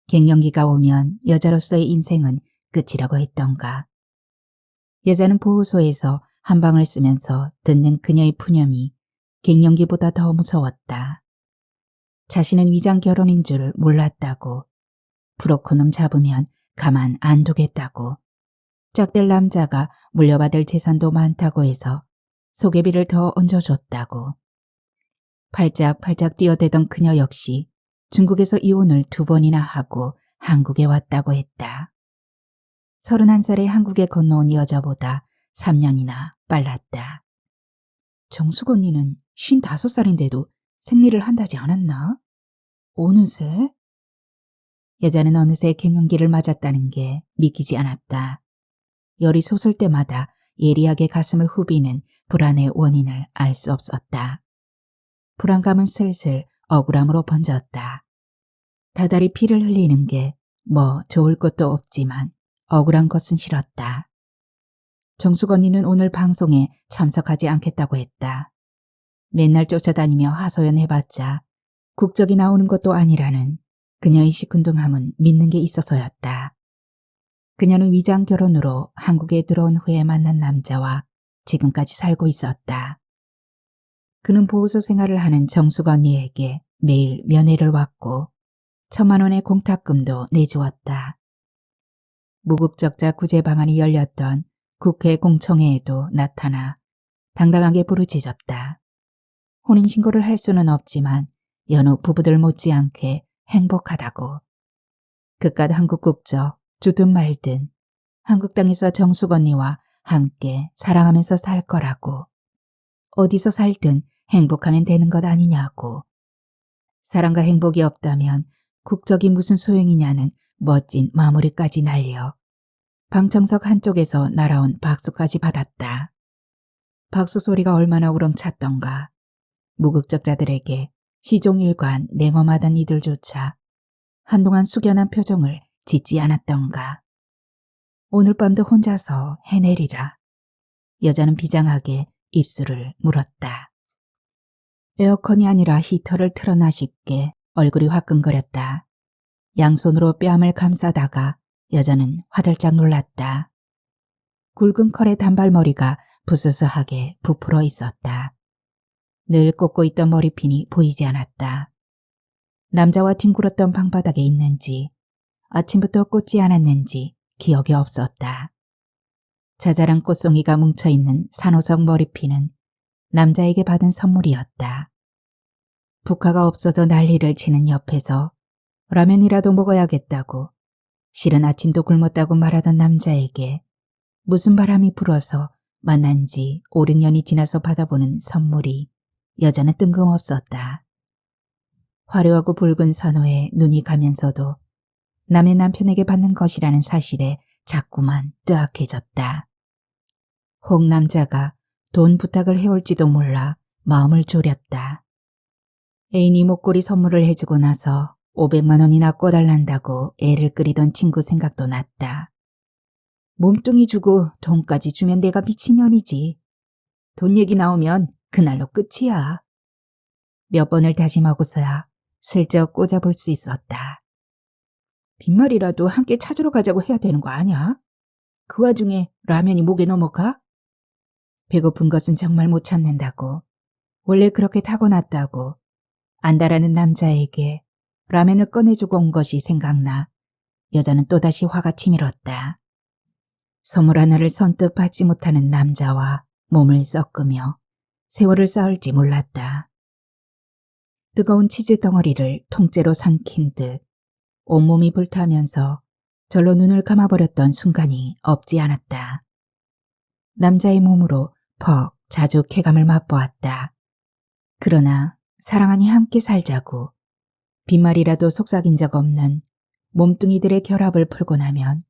갱년기가 오면 여자로서의 인생은 끝이라고 했던가. 여자는 보호소에서 한 방을 쓰면서 듣는 그녀의 푸념이 갱년기보다 더 무서웠다. 자신은 위장 결혼인 줄 몰랐다고. 브로커놈 잡으면 가만 안 두겠다고. 짝될 남자가 물려받을 재산도 많다고 해서 소개비를 더 얹어줬다고. 팔짝팔짝 뛰어대던 그녀 역시 중국에서 이혼을 2번이나 하고 한국에 왔다고 했다. 31살에 한국에 건너온 여자보다 3년이나 빨랐다. 정숙 언니는 55살인데도 생리를 한다지 않았나? 어느새? 여자는 어느새 갱년기를 맞았다는 게 믿기지 않았다. 열이 솟을 때마다 예리하게 가슴을 후비는 불안의 원인을 알 수 없었다. 불안감은 슬슬 억울함으로 번졌다. 다달이 피를 흘리는 게 뭐 좋을 것도 없지만 억울한 것은 싫었다. 정숙 언니는 오늘 방송에 참석하지 않겠다고 했다. 맨날 쫓아다니며 하소연해봤자 국적이 나오는 것도 아니라는 그녀의 시큰둥함은 믿는 게 있어서였다. 그녀는 위장 결혼으로 한국에 들어온 후에 만난 남자와 지금까지 살고 있었다. 그는 보호소 생활을 하는 정숙 언니에게 매일 면회를 왔고 1,000만 원의 공탁금도 내주었다. 무국적자 구제 방안이 열렸던 국회 공청회에도 나타나 당당하게 부르짖었다. 혼인신고를 할 수는 없지만 여느 부부들 못지않게 행복하다고. 그깟 한국 국적 주든 말든 한국 땅에서 정숙 언니와 함께 사랑하면서 살 거라고. 어디서 살든 행복하면 되는 것 아니냐고. 사랑과 행복이 없다면 국적이 무슨 소용이냐는 멋진 마무리까지 날려 방청석 한쪽에서 날아온 박수까지 받았다. 박수 소리가 얼마나 우렁찼던가. 무국적자들에게 시종일관 냉엄하던 이들조차 한동안 숙연한 표정을 짓지 않았던가. 오늘 밤도 혼자서 해내리라. 여자는 비장하게 입술을 물었다. 에어컨이 아니라 히터를 틀어놔 싶게 얼굴이 화끈거렸다. 양손으로 뺨을 감싸다가 여자는 화들짝 놀랐다. 굵은 컬의 단발머리가 부스스하게 부풀어 있었다. 늘 꽂고 있던 머리핀이 보이지 않았다. 남자와 뒹굴었던 방바닥에 있는지 아침부터 꽂지 않았는지 기억이 없었다. 자잘한 꽃송이가 뭉쳐있는 산호석 머리핀은 남자에게 받은 선물이었다. 부카가 없어져 난리를 치는 옆에서 라면이라도 먹어야겠다고 실은 아침도 굶었다고 말하던 남자에게 무슨 바람이 불어서 만난 지 5, 6년이 지나서 받아보는 선물이 여자는 뜬금없었다. 화려하고 붉은 선호에 눈이 가면서도 남의 남편에게 받는 것이라는 사실에 자꾸만 뜨악해졌다. 혹 남자가 돈 부탁을 해올지도 몰라 마음을 졸였다. 애인이 목걸이 선물을 해주고 나서 500만 원이나 꿔달란다고 애를 끓이던 친구 생각도 났다. 몸뚱이 주고 돈까지 주면 내가 미친년이지. 돈 얘기 나오면 그날로 끝이야. 몇 번을 다짐하고서야 슬쩍 꽂아볼 수 있었다. 빈말이라도 함께 찾으러 가자고 해야 되는 거 아니야? 그 와중에 라면이 목에 넘어가? 배고픈 것은 정말 못 참는다고, 원래 그렇게 타고났다고 안다라는 남자에게 라면을 꺼내주고 온 것이 생각나 여자는 또다시 화가 치밀었다. 선물 하나를 선뜻 받지 못하는 남자와 몸을 섞으며 세월을 쌓을지 몰랐다. 뜨거운 치즈 덩어리를 통째로 삼킨 듯 온몸이 불타면서 절로 눈을 감아버렸던 순간이 없지 않았다. 남자의 몸으로 퍽 자주 쾌감을 맛보았다. 그러나 사랑하니 함께 살자고 빈말이라도 속삭인 적 없는 몸뚱이들의 결합을 풀고 나면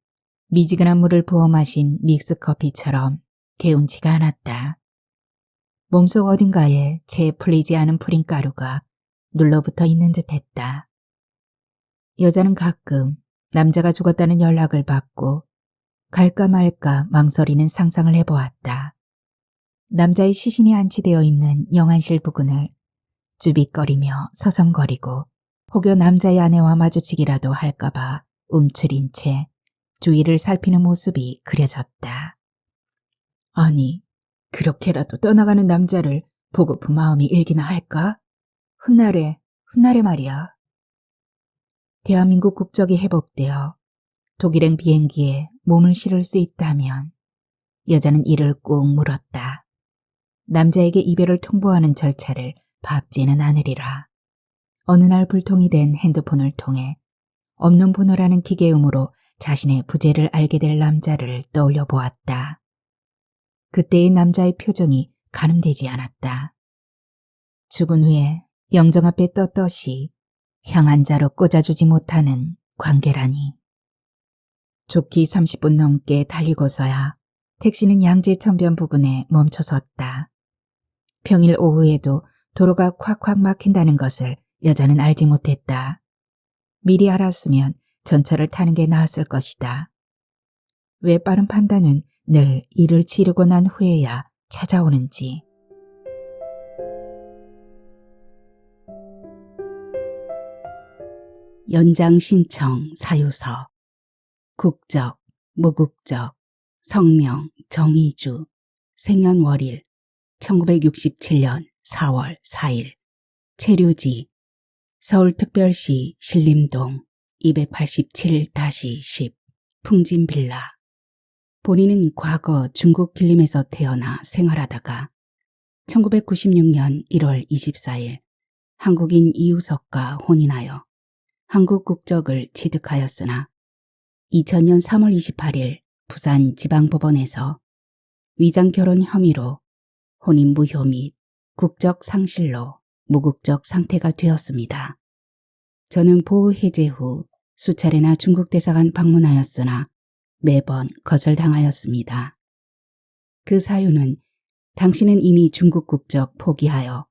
미지근한 물을 부어 마신 믹스커피처럼 개운치가 않았다. 몸속 어딘가에 채 풀리지 않은 프린가루가 눌러붙어 있는 듯했다. 여자는 가끔 남자가 죽었다는 연락을 받고 갈까 말까 망설이는 상상을 해보았다. 남자의 시신이 안치되어 있는 영안실 부근을 쭈빗거리며 서성거리고 혹여 남자의 아내와 마주치기라도 할까봐 움츠린 채 주위를 살피는 모습이 그려졌다. 아니, 그렇게라도 떠나가는 남자를 보고픈 마음이 일기나 할까? 훗날에 말이야. 대한민국 국적이 회복되어 독일행 비행기에 몸을 실을 수 있다면 여자는 이를 꾹 물었다. 남자에게 이별을 통보하는 절차를 밟지는 않으리라. 어느 날 불통이 된 핸드폰을 통해 없는 번호라는 기계음으로 자신의 부재를 알게 될 남자를 떠올려 보았다. 그때의 남자의 표정이 가늠되지 않았다. 죽은 후에 영정 앞에 떳떳이 향한 자로 꽂아주지 못하는 관계라니. 좋기 30분 넘게 달리고서야 택시는 양재천변 부근에 멈춰섰다. 평일 오후에도 도로가 콱콱 막힌다는 것을 여자는 알지 못했다. 미리 알았으면 전철을 타는 게 나았을 것이다. 왜 빠른 판단은 늘 일을 치르고 난 후에야 찾아오는지. 연장 신청 사유서. 국적, 무국적, 성명 정의주, 생년월일 1967년 4월 4일, 체류지 서울특별시 신림동 287-10 풍진빌라. 본인은 과거 중국 길림에서 태어나 생활하다가 1996년 1월 24일 한국인 이우석과 혼인하여 한국 국적을 취득하였으나 2000년 3월 28일 부산지방법원에서 위장결혼 혐의로 혼인 무효 및 국적 상실로 무국적 상태가 되었습니다. 저는 보호 해제 후 수차례나 중국 대사관 방문하였으나 매번 거절당하였습니다. 그 사유는 당신은 이미 중국 국적 포기하여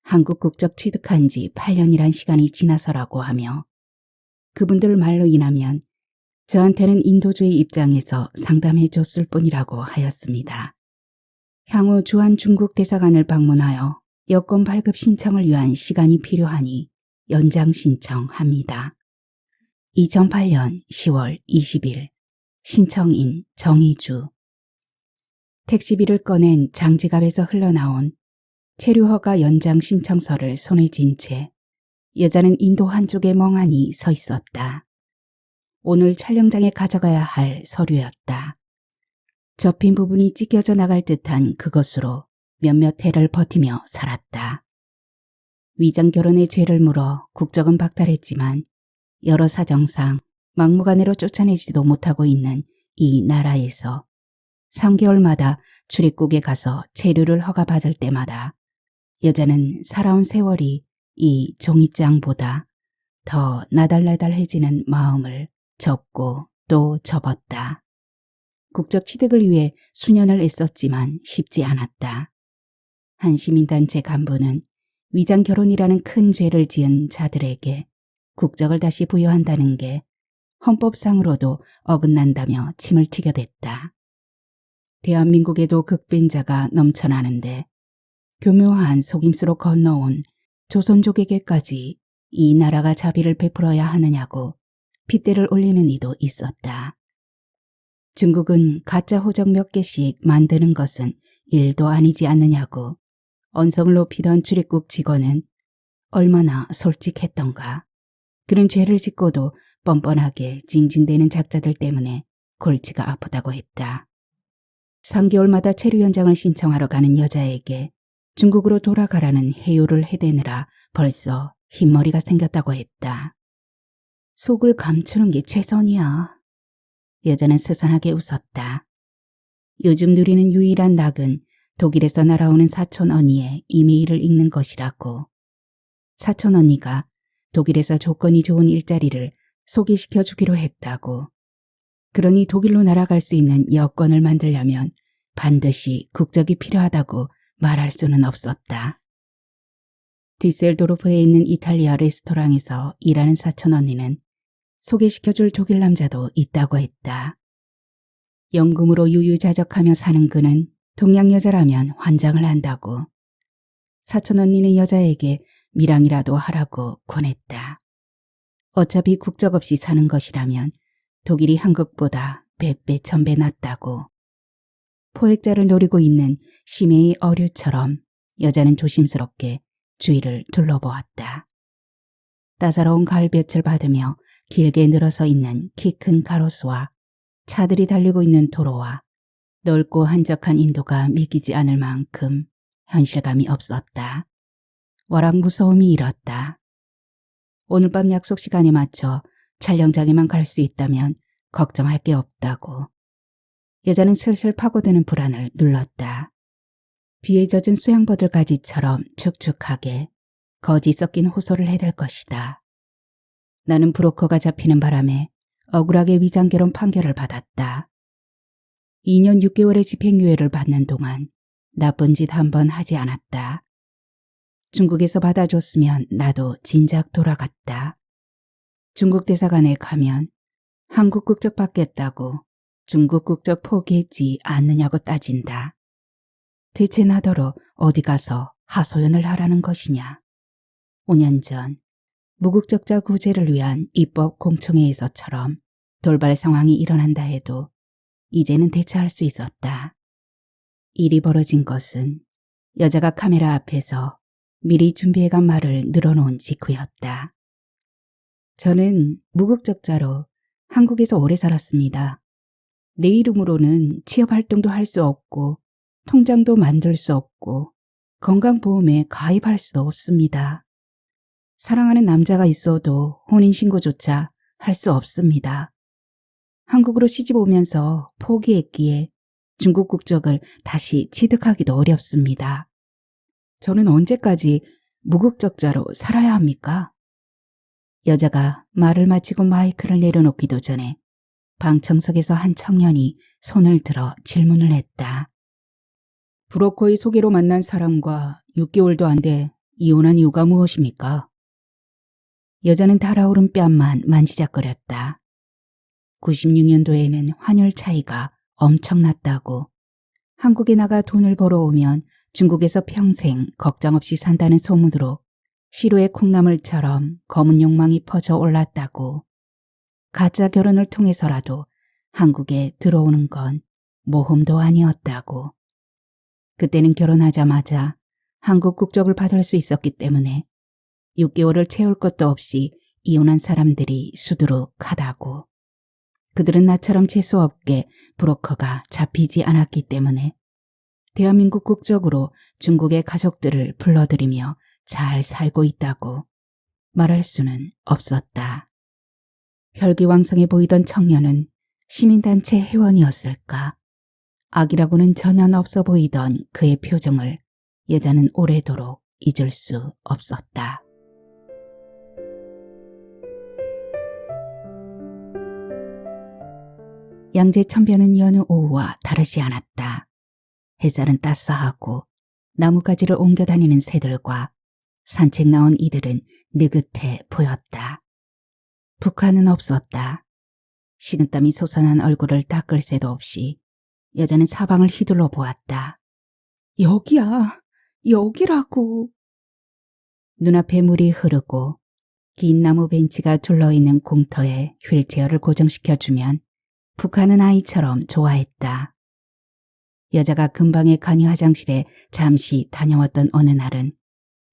한국 국적 취득한 지 8년이란 시간이 지나서라고 하며 그분들 말로 인하면 저한테는 인도주의 입장에서 상담해 줬을 뿐이라고 하였습니다. 향후 주한 중국 대사관을 방문하여 여권 발급 신청을 위한 시간이 필요하니 연장 신청합니다. 2008년 10월 20일 신청인 정의주. 택시비를 꺼낸 장지갑에서 흘러나온 체류허가 연장 신청서를 손에 쥔 채 여자는 인도 한쪽에 멍하니 서 있었다. 오늘 촬영장에 가져가야 할 서류였다. 접힌 부분이 찢겨져 나갈 듯한 그것으로 몇몇 해를 버티며 살았다. 위장결혼의 죄를 물어 국적은 박탈했지만 여러 사정상 막무가내로 쫓아내지도 못하고 있는 이 나라에서 3개월마다 출입국에 가서 체류를 허가받을 때마다 여자는 살아온 세월이 이 종이장보다 더 나달나달해지는 마음을 접고 또 접었다. 국적 취득을 위해 수년을 애썼지만 쉽지 않았다. 한 시민단체 간부는 위장 결혼이라는 큰 죄를 지은 자들에게 국적을 다시 부여한다는 게 헌법상으로도 어긋난다며 침을 튀겨댔다. 대한민국에도 극빈자가 넘쳐나는데 교묘한 속임수로 건너온 조선족에게까지 이 나라가 자비를 베풀어야 하느냐고 핏대를 올리는 이도 있었다. 중국은 가짜 호적 몇 개씩 만드는 것은 일도 아니지 않느냐고 언성을 높이던 출입국 직원은 얼마나 솔직했던가. 그런 죄를 짓고도 뻔뻔하게 징징대는 작자들 때문에 골치가 아프다고 했다. 3개월마다 체류 현장을 신청하러 가는 여자에게 중국으로 돌아가라는 해요를 해대느라 벌써 흰머리가 생겼다고 했다. 속을 감추는 게 최선이야. 여자는 스산하게 웃었다. 요즘 누리는 유일한 낙은 독일에서 날아오는 사촌 언니의 이메일을 읽는 것이라고. 사촌 언니가 독일에서 조건이 좋은 일자리를 소개시켜 주기로 했다고. 그러니 독일로 날아갈 수 있는 여권을 만들려면 반드시 국적이 필요하다고 말할 수는 없었다. 디셀도르프에 있는 이탈리아 레스토랑에서 일하는 사촌 언니는 소개시켜줄 독일 남자도 있다고 했다. 연금으로 유유자적하며 사는 그는 동양 여자라면 환장을 한다고. 사촌 언니는 여자에게 밀항이라도 하라고 권했다. 어차피 국적 없이 사는 것이라면 독일이 한국보다 100배 1000배 낫다고. 포획자를 노리고 있는 심해의 어류처럼 여자는 조심스럽게 주위를 둘러보았다. 따사로운 가을볕을 받으며 길게 늘어서 있는 키 큰 가로수와 차들이 달리고 있는 도로와 넓고 한적한 인도가 믿기지 않을 만큼 현실감이 없었다. 워낙 무서움이 일었다. 오늘 밤 약속 시간에 맞춰 촬영장에만 갈 수 있다면 걱정할 게 없다고. 여자는 슬슬 파고드는 불안을 눌렀다. 비에 젖은 수양버들 가지처럼 축축하게 거지 섞인 호소를 해댈 것이다. 나는 브로커가 잡히는 바람에 억울하게 위장결혼 판결을 받았다. 2년 6개월의 집행유예를 받는 동안 나쁜 짓 한 번 하지 않았다. 중국에서 받아줬으면 나도 진작 돌아갔다. 중국 대사관에 가면 한국 국적 받겠다고 중국 국적 포기했지 않느냐고 따진다. 대체 나더러 어디 가서 하소연을 하라는 것이냐. 5년 전 무국적자 구제를 위한 입법 공청회에서처럼 돌발 상황이 일어난다 해도 이제는 대처할 수 있었다. 일이 벌어진 것은 여자가 카메라 앞에서 미리 준비해간 말을 늘어놓은 직후였다. 저는 무국적자로 한국에서 오래 살았습니다. 내 이름으로는 취업활동도 할 수 없고 통장도 만들 수 없고 건강보험에 가입할 수도 없습니다. 사랑하는 남자가 있어도 혼인신고조차 할 수 없습니다. 한국으로 시집 오면서 포기했기에 중국 국적을 다시 취득하기도 어렵습니다. 저는 언제까지 무국적자로 살아야 합니까? 여자가 말을 마치고 마이크를 내려놓기도 전에 방청석에서 한 청년이 손을 들어 질문을 했다. 브로커의 소개로 만난 사람과 6개월도 안 돼 이혼한 이유가 무엇입니까? 여자는 달아오른 뺨만 만지작거렸다. 96년도에는 환율 차이가 엄청났다고. 한국에 나가 돈을 벌어오면 중국에서 평생 걱정 없이 산다는 소문으로 시루의 콩나물처럼 검은 욕망이 퍼져 올랐다고. 가짜 결혼을 통해서라도 한국에 들어오는 건 모험도 아니었다고. 그때는 결혼하자마자 한국 국적을 받을 수 있었기 때문에 6개월을 채울 것도 없이 이혼한 사람들이 수두룩하다고. 그들은 나처럼 재수없게 브로커가 잡히지 않았기 때문에 대한민국 국적으로 중국의 가족들을 불러들이며 잘 살고 있다고 말할 수는 없었다. 혈기왕성해 보이던 청년은 시민단체 회원이었을까? 악이라고는 전혀 없어 보이던 그의 표정을 여자는 오래도록 잊을 수 없었다. 양재천변은 여느 오후와 다르지 않았다. 햇살은 따스하고 나뭇가지를 옮겨 다니는 새들과 산책 나온 이들은 느긋해 보였다. 북한은 없었다. 식은땀이 솟아난 얼굴을 닦을 새도 없이 여자는 사방을 휘둘러 보았다. 여기야, 여기라고. 눈앞에 물이 흐르고 긴 나무 벤치가 둘러있는 공터에 휠체어를 고정시켜주면 북한은 아이처럼 좋아했다. 여자가 근방의 간이 화장실에 잠시 다녀왔던 어느 날은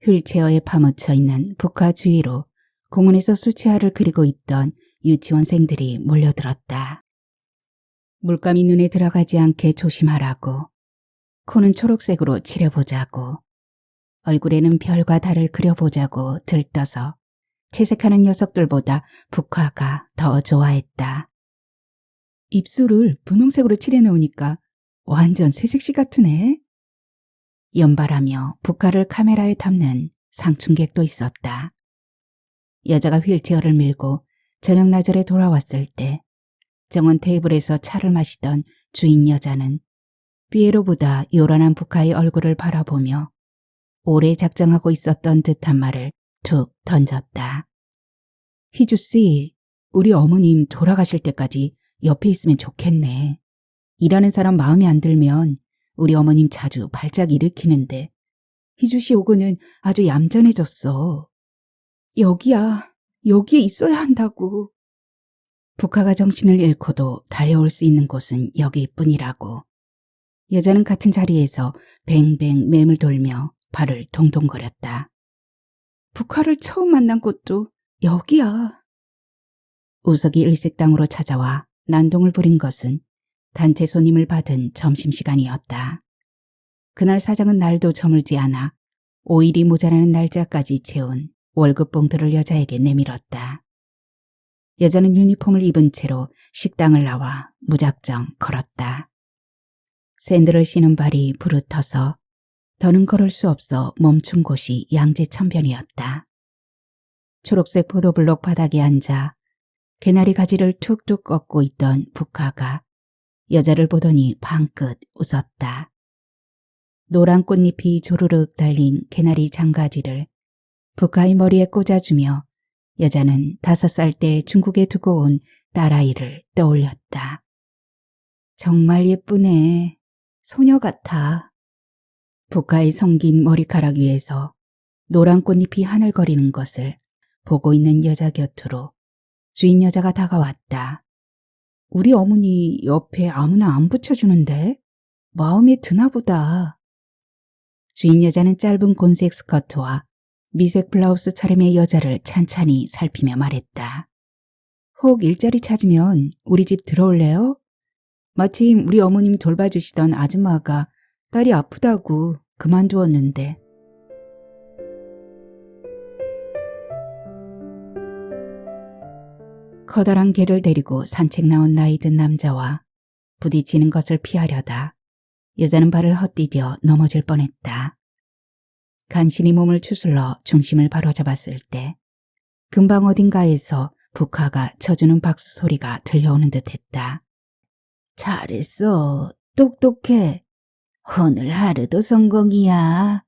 휠체어에 파묻혀 있는 북한 주위로 공원에서 수채화를 그리고 있던 유치원생들이 몰려들었다. 물감이 눈에 들어가지 않게 조심하라고, 코는 초록색으로 칠해보자고, 얼굴에는 별과 달을 그려보자고 들떠서 채색하는 녀석들보다 북화가 더 좋아했다. 입술을 분홍색으로 칠해놓으니까 완전 새색시 같으네. 연발하며 북화를 카메라에 담는 상춘객도 있었다. 여자가 휠체어를 밀고 저녁 나절에 돌아왔을 때 정원 테이블에서 차를 마시던 주인 여자는 피에로보다 요란한 북화의 얼굴을 바라보며 오래 작정하고 있었던 듯한 말을 툭 던졌다. 희주씨, 우리 어머님 돌아가실 때까지 옆에 있으면 좋겠네. 일하는 사람 마음에 안 들면 우리 어머님 자주 발작 일으키는데 희주씨 오고는 아주 얌전해졌어. 여기야, 여기에 있어야 한다고. 북화가 정신을 잃고도 달려올 수 있는 곳은 여기뿐이라고. 여자는 같은 자리에서 뱅뱅 맴을 돌며 발을 동동거렸다. 북화를 처음 만난 곳도 여기야. 우석이 일색당으로 찾아와 난동을 부린 것은 단체 손님을 받은 점심시간이었다. 그날 사장은 날도 저물지 않아 5일이 모자라는 날짜까지 채운 월급 봉투를 여자에게 내밀었다. 여자는 유니폼을 입은 채로 식당을 나와 무작정 걸었다. 샌들을 신은 발이 부르터서 더는 걸을 수 없어 멈춘 곳이 양재천변이었다. 초록색 포도블록 바닥에 앉아 개나리 가지를 툭툭 꺾고 있던 북화가 여자를 보더니 방긋 웃었다. 노란 꽃잎이 조르륵 달린 개나리 장가지를 북화의 머리에 꽂아주며 여자는 5살 때 중국에 두고 온 딸아이를 떠올렸다. 정말 예쁘네. 소녀 같아. 북화의 성긴 머리카락 위에서 노란 꽃잎이 하늘거리는 것을 보고 있는 여자 곁으로 주인 여자가 다가왔다. 우리 어머니 옆에 아무나 안 붙여주는데 마음에 드나 보다. 주인 여자는 짧은 곤색 스커트와 미색 블라우스 차림의 여자를 찬찬히 살피며 말했다. 혹 일자리 찾으면 우리 집 들어올래요? 마침 우리 어머님 돌봐주시던 아줌마가 딸이 아프다고 그만두었는데. 커다란 개를 데리고 산책 나온 나이든 남자와 부딪히는 것을 피하려다 여자는 발을 헛디뎌 넘어질 뻔했다. 간신히 몸을 추슬러 중심을 바로잡았을 때 금방 어딘가에서 북화가 쳐주는 박수 소리가 들려오는 듯했다. 잘했어. 똑똑해. 오늘 하루도 성공이야.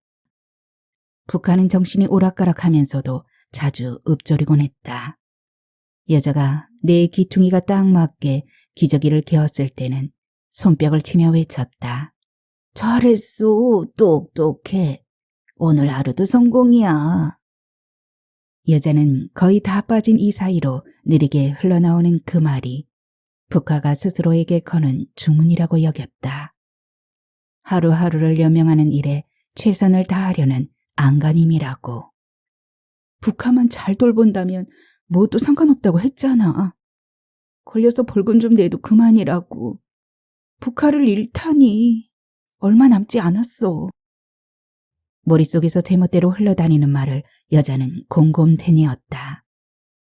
북한은 정신이 오락가락하면서도 자주 읊조리곤 했다. 여자가 내 귀퉁이가 딱 맞게 기저귀를 개었을 때는 손뼉을 치며 외쳤다. 잘했어. 똑똑해. 오늘 하루도 성공이야. 여자는 거의 다 빠진 이 사이로 느리게 흘러나오는 그 말이 북화가 스스로에게 거는 주문이라고 여겼다. 하루하루를 연명하는 일에 최선을 다하려는 안간힘이라고. 북화만 잘 돌본다면 뭐도 상관없다고 했잖아. 걸려서 벌금 좀 내도 그만이라고. 북화를 잃다니 얼마 남지 않았어. 머릿속에서 제멋대로 흘러다니는 말을 여자는 곰곰대뇌었다.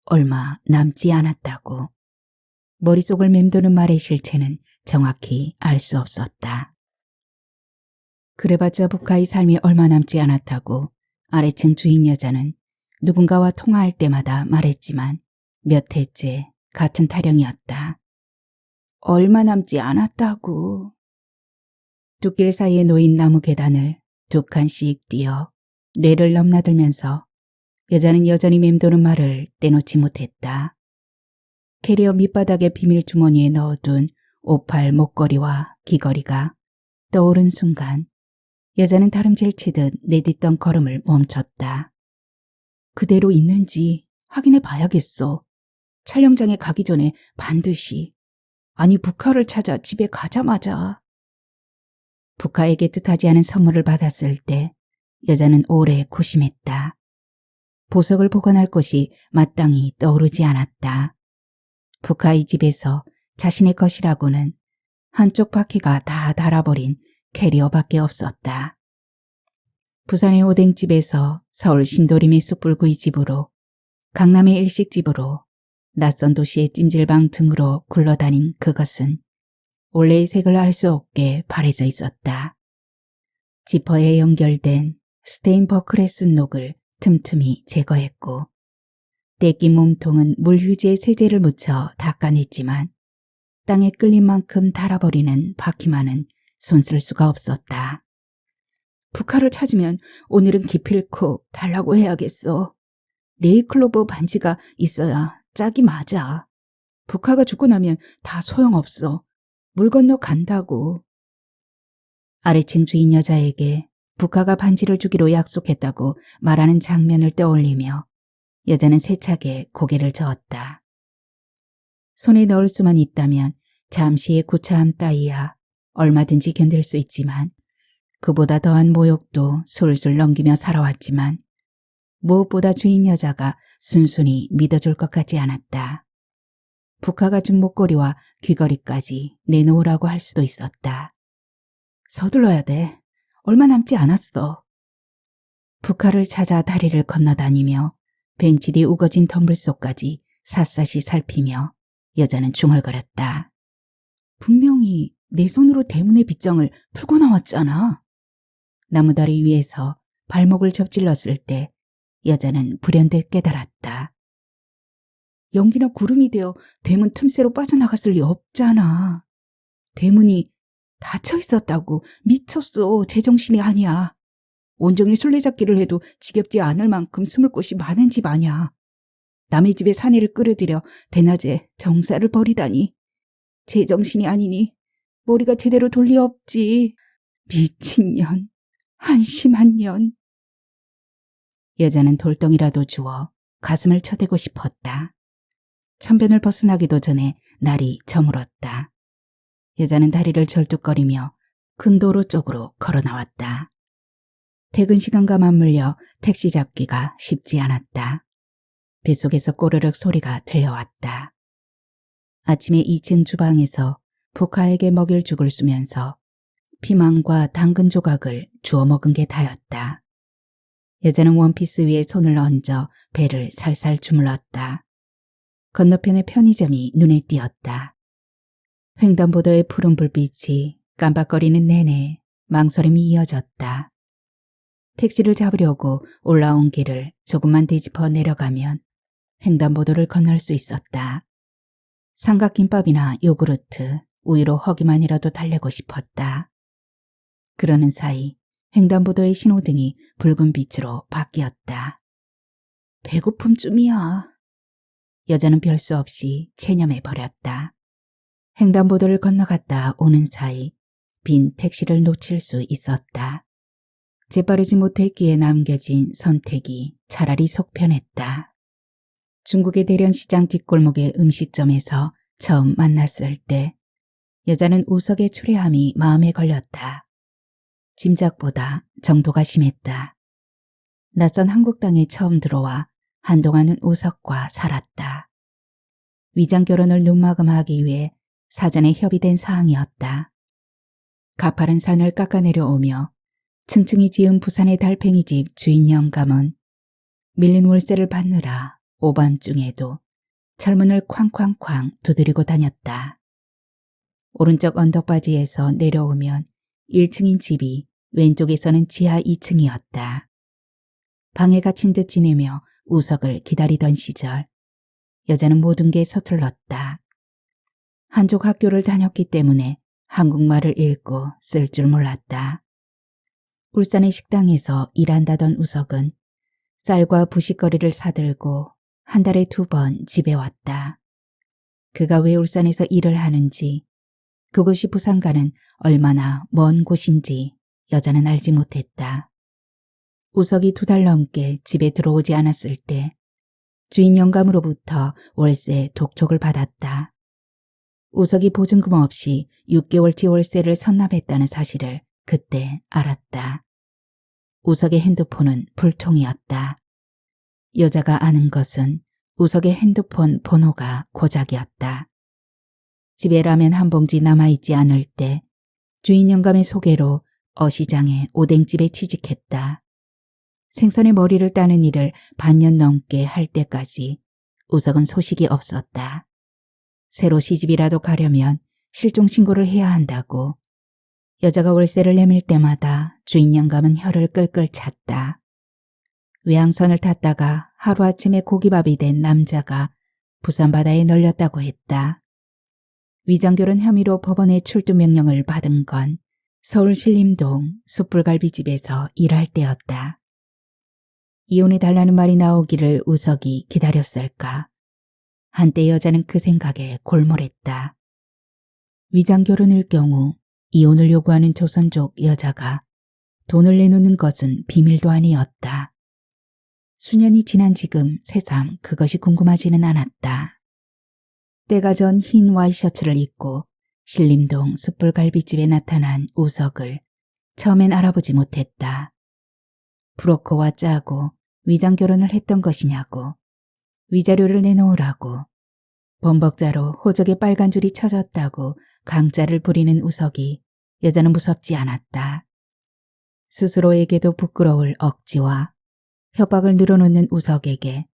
얼마 남지 않았다고. 머릿속을 맴도는 말의 실체는 정확히 알 수 없었다. 그래봤자 북화의 삶이 얼마 남지 않았다고 아래층 주인 여자는 누군가와 통화할 때마다 말했지만 몇 해째 같은 타령이었다. 얼마 남지 않았다고. 뚝길 사이에 놓인 나무 계단을 두 칸씩 뛰어 뇌를 넘나들면서 여자는 여전히 맴도는 말을 떼놓지 못했다. 캐리어 밑바닥에 비밀 주머니에 넣어둔 오팔 목걸이와 귀걸이가 떠오른 순간 여자는 다름질 치듯 내딛던 걸음을 멈췄다. 그대로 있는지 확인해 봐야겠어. 촬영장에 가기 전에 반드시. 아니, 북카를 찾아 집에 가자마자. 북카에게 뜻하지 않은 선물을 받았을 때 여자는 오래 고심했다. 보석을 보관할 곳이 마땅히 떠오르지 않았다. 북카의 집에서 자신의 것이라고는 한쪽 바퀴가 다 닳아버린 캐리어밖에 없었다. 부산의 오뎅집에서 서울 신도림의 숯불구이 집으로 강남의 일식집으로 낯선 도시의 찜질방 등으로 굴러다닌 그것은 원래의 색을 알 수 없게 바래져 있었다. 지퍼에 연결된 스테인버크레 쓴 녹을 틈틈이 제거했고 떼낀 몸통은 물휴지에 세제를 묻혀 닦아냈지만 땅에 끌린 만큼 닳아버리는 바퀴만은 손쓸 수가 없었다. 북카를 찾으면 오늘은 기필코 달라고 해야겠어. 네이클로버 반지가 있어야 짝이 맞아. 북카가 죽고 나면 다 소용없어. 물 건너 간다고. 아래층 주인 여자에게 북카가 반지를 주기로 약속했다고 말하는 장면을 떠올리며 여자는 세차게 고개를 저었다. 손에 넣을 수만 있다면 잠시의 구차함 따위야 얼마든지 견딜 수 있지만 그보다 더한 모욕도 술술 넘기며 살아왔지만 무엇보다 주인 여자가 순순히 믿어줄 것 같지 않았다. 북카가 준 목걸이와 귀걸이까지 내놓으라고 할 수도 있었다. 서둘러야 돼. 얼마 남지 않았어. 북카를 찾아 다리를 건너다니며 벤치 뒤 우거진 덤불 속까지 샅샅이 살피며 여자는 중얼거렸다. 분명히 내 손으로 대문의 빗장을 풀고 나왔잖아. 나무다리 위에서 발목을 접질렀을 때 여자는 불현듯 깨달았다. 연기나 구름이 되어 대문 틈새로 빠져나갔을 리 없잖아. 대문이 닫혀 있었다고. 미쳤어. 제정신이 아니야. 온종일 술래잡기를 해도 지겹지 않을 만큼 숨을 곳이 많은 집 아니야. 남의 집에 사내를 끌어들여 대낮에 정사를 벌이다니. 제정신이 아니니 머리가 제대로 돌 리 없지. 미친년. 한심한 년. 여자는 돌덩이라도 주워 가슴을 쳐대고 싶었다. 천변을 벗어나기도 전에 날이 저물었다. 여자는 다리를 절뚝거리며 큰 도로 쪽으로 걸어 나왔다. 퇴근 시간과 맞물려 택시 잡기가 쉽지 않았다. 뱃속에서 꼬르륵 소리가 들려왔다. 아침에 2층 주방에서 북카에게 먹일 죽을 쓰면서 피망과 당근 조각을 주워 먹은 게 다였다. 여자는 원피스 위에 손을 얹어 배를 살살 주물렀다. 건너편의 편의점이 눈에 띄었다. 횡단보도의 푸른 불빛이 깜박거리는 내내 망설임이 이어졌다. 택시를 잡으려고 올라온 길을 조금만 뒤집어 내려가면 횡단보도를 건널 수 있었다. 삼각김밥이나 요구르트, 우유로 허기만이라도 달래고 싶었다. 그러는 사이 횡단보도의 신호등이 붉은 빛으로 바뀌었다. 배고픔쯤이야. 여자는 별 수 없이 체념해 버렸다. 횡단보도를 건너갔다 오는 사이 빈 택시를 놓칠 수 있었다. 재빠르지 못했기에 남겨진 선택이 차라리 속편했다. 중국의 대련시장 뒷골목의 음식점에서 처음 만났을 때 여자는 우석의 초래함이 마음에 걸렸다. 짐작보다 정도가 심했다. 낯선 한국 땅에 처음 들어와 한동안은 우석과 살았다. 위장 결혼을 눈마감하기 위해 사전에 협의된 사항이었다. 가파른 산을 깎아내려오며 층층이 지은 부산의 달팽이집 주인 영감은 밀린 월세를 받느라 오밤중에도 철문을 쾅쾅쾅 두드리고 다녔다. 오른쪽 언덕바지에서 내려오면 1층인 집이 왼쪽에서는 지하 2층이었다. 방에 갇힌 듯 지내며 우석을 기다리던 시절 여자는 모든 게 서툴렀다. 한족 학교를 다녔기 때문에 한국말을 읽고 쓸 줄 몰랐다. 울산의 식당에서 일한다던 우석은 쌀과 부식거리를 사들고 한 달에 2번 집에 왔다. 그가 왜 울산에서 일을 하는지, 그곳이 부산과는 얼마나 먼 곳인지 여자는 알지 못했다. 우석이 2달 넘게 집에 들어오지 않았을 때 주인 영감으로부터 월세 독촉을 받았다. 우석이 보증금 없이 6개월치 월세를 선납했다는 사실을 그때 알았다. 우석의 핸드폰은 불통이었다. 여자가 아는 것은 우석의 핸드폰 번호가 고작이었다. 집에 라면 한 봉지 남아있지 않을 때 주인 영감의 소개로 어시장의 오뎅집에 취직했다. 생선의 머리를 따는 일을 반년 넘게 할 때까지 우석은 소식이 없었다. 새로 시집이라도 가려면 실종신고를 해야 한다고. 여자가 월세를 내밀 때마다 주인 영감은 혀를 끌끌 찼다. 외항선을 탔다가 하루아침에 고기밥이 된 남자가 부산 바다에 널렸다고 했다. 위장결혼 혐의로 법원에 출두 명령을 받은 건 서울 신림동 숯불갈비집에서 일할 때였다. 이혼해달라는 말이 나오기를 우석이 기다렸을까. 한때 여자는 그 생각에 골몰했다. 위장결혼일 경우 이혼을 요구하는 조선족 여자가 돈을 내놓는 것은 비밀도 아니었다. 수년이 지난 지금 새삼 그것이 궁금하지는 않았다. 때가 전 흰 와이셔츠를 입고 신림동 숯불갈비집에 나타난 우석을 처음엔 알아보지 못했다. 브로커와 짜고 위장결혼을 했던 것이냐고, 위자료를 내놓으라고, 범벅자로 호적에 빨간 줄이 쳐졌다고 강짜를 부리는 우석이 여자는 무섭지 않았다. 스스로에게도 부끄러울 억지와 협박을 늘어놓는 우석에게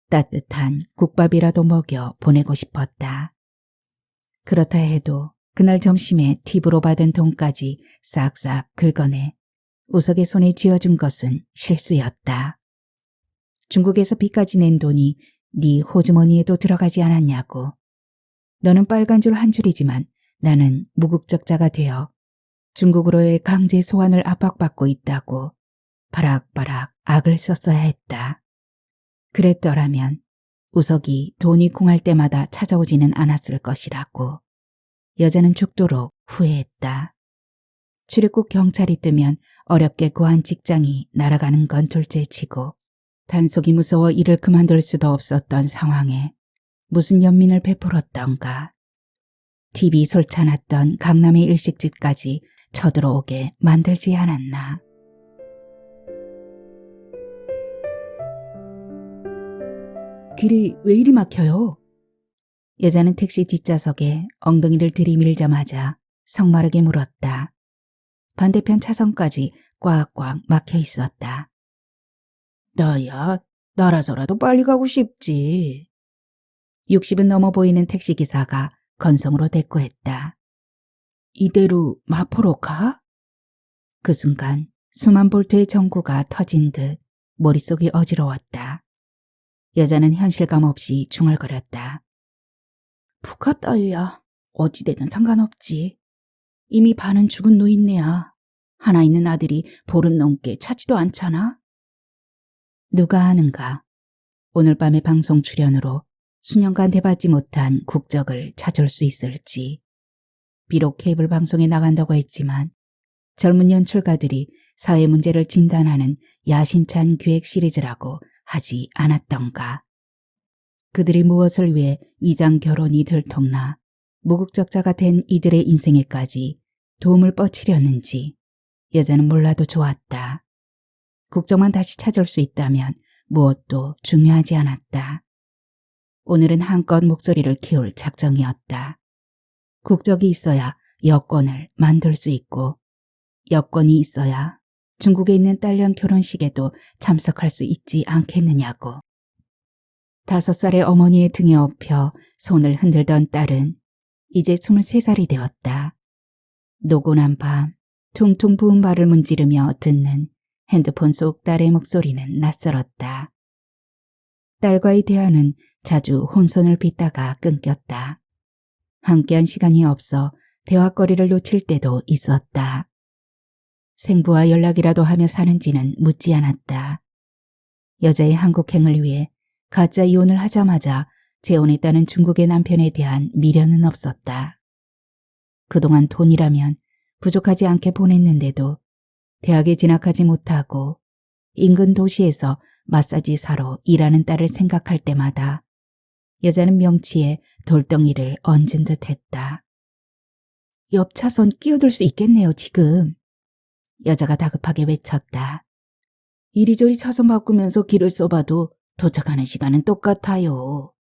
따뜻한 국밥이라도 먹여 보내고 싶었다. 그렇다 해도 그날 점심에 팁으로 받은 돈까지 싹싹 긁어내 우석의 손에 쥐어준 것은 실수였다. 중국에서 빚까지 낸 돈이 네 호주머니에도 들어가지 않았냐고. 너는 빨간 줄 한 줄이지만 나는 무국적자가 되어 중국으로의 강제 소환을 압박받고 있다고 바락바락 악을 썼어야 했다. 그랬더라면 우석이 돈이 궁할 때마다 찾아오지는 않았을 것이라고. 여자는 죽도록 후회했다. 출입국 경찰이 뜨면 어렵게 구한 직장이 날아가는 건 둘째치고 단속이 무서워 일을 그만둘 수도 없었던 상황에 무슨 연민을 베풀었던가. TV 솔찬았던 강남의 일식집까지 쳐들어오게 만들지 않았나. 길이 왜 이리 막혀요? 여자는 택시 뒷좌석에 엉덩이를 들이밀자마자 성마르게 물었다. 반대편 차선까지 꽉꽉 막혀 있었다. 나야, 나라서라도 빨리 가고 싶지. 60은 넘어 보이는 택시기사가 건성으로 대꾸했다. 이대로 마포로 가? 그 순간 수만 볼트의 전구가 터진 듯 머릿속이 어지러웠다. 여자는 현실감 없이 중얼거렸다. 북한 따위야. 어찌되든 상관없지. 이미 반은 죽은 노인네야. 하나 있는 아들이 보름 넘게 차지도 않잖아. 누가 아는가. 오늘 밤의 방송 출연으로 수년간 대받지 못한 국적을 찾을 수 있을지. 비록 케이블 방송에 나간다고 했지만 젊은 연출가들이 사회 문제를 진단하는 야심찬 기획 시리즈라고 하지 않았던가. 그들이 무엇을 위해 위장 결혼이 들통나 무국적자가 된 이들의 인생에까지 도움을 뻗치려는지 여자는 몰라도 좋았다. 국적만 다시 찾을 수 있다면 무엇도 중요하지 않았다. 오늘은 한껏 목소리를 키울 작정이었다. 국적이 있어야 여권을 만들 수 있고 여권이 있어야 중국에 있는 딸년 결혼식에도 참석할 수 있지 않겠느냐고. 5살의 어머니의 등에 엎여 손을 흔들던 딸은 이제 23살이 되었다. 노곤한 밤 퉁퉁 부은 발을 문지르며 듣는 핸드폰 속 딸의 목소리는 낯설었다. 딸과의 대화는 자주 혼선을 빚다가 끊겼다. 함께한 시간이 없어 대화거리를 놓칠 때도 있었다. 생부와 연락이라도 하며 사는지는 묻지 않았다. 여자의 한국행을 위해 가짜 이혼을 하자마자 재혼했다는 중국의 남편에 대한 미련은 없었다. 그동안 돈이라면 부족하지 않게 보냈는데도 대학에 진학하지 못하고 인근 도시에서 마사지사로 일하는 딸을 생각할 때마다 여자는 명치에 돌덩이를 얹은 듯 했다. 옆 차선 끼어들 수 있겠네요, 지금. 여자가 다급하게 외쳤다. 이리저리 차선 바꾸면서 길을 써봐도 도착하는 시간은 똑같아요.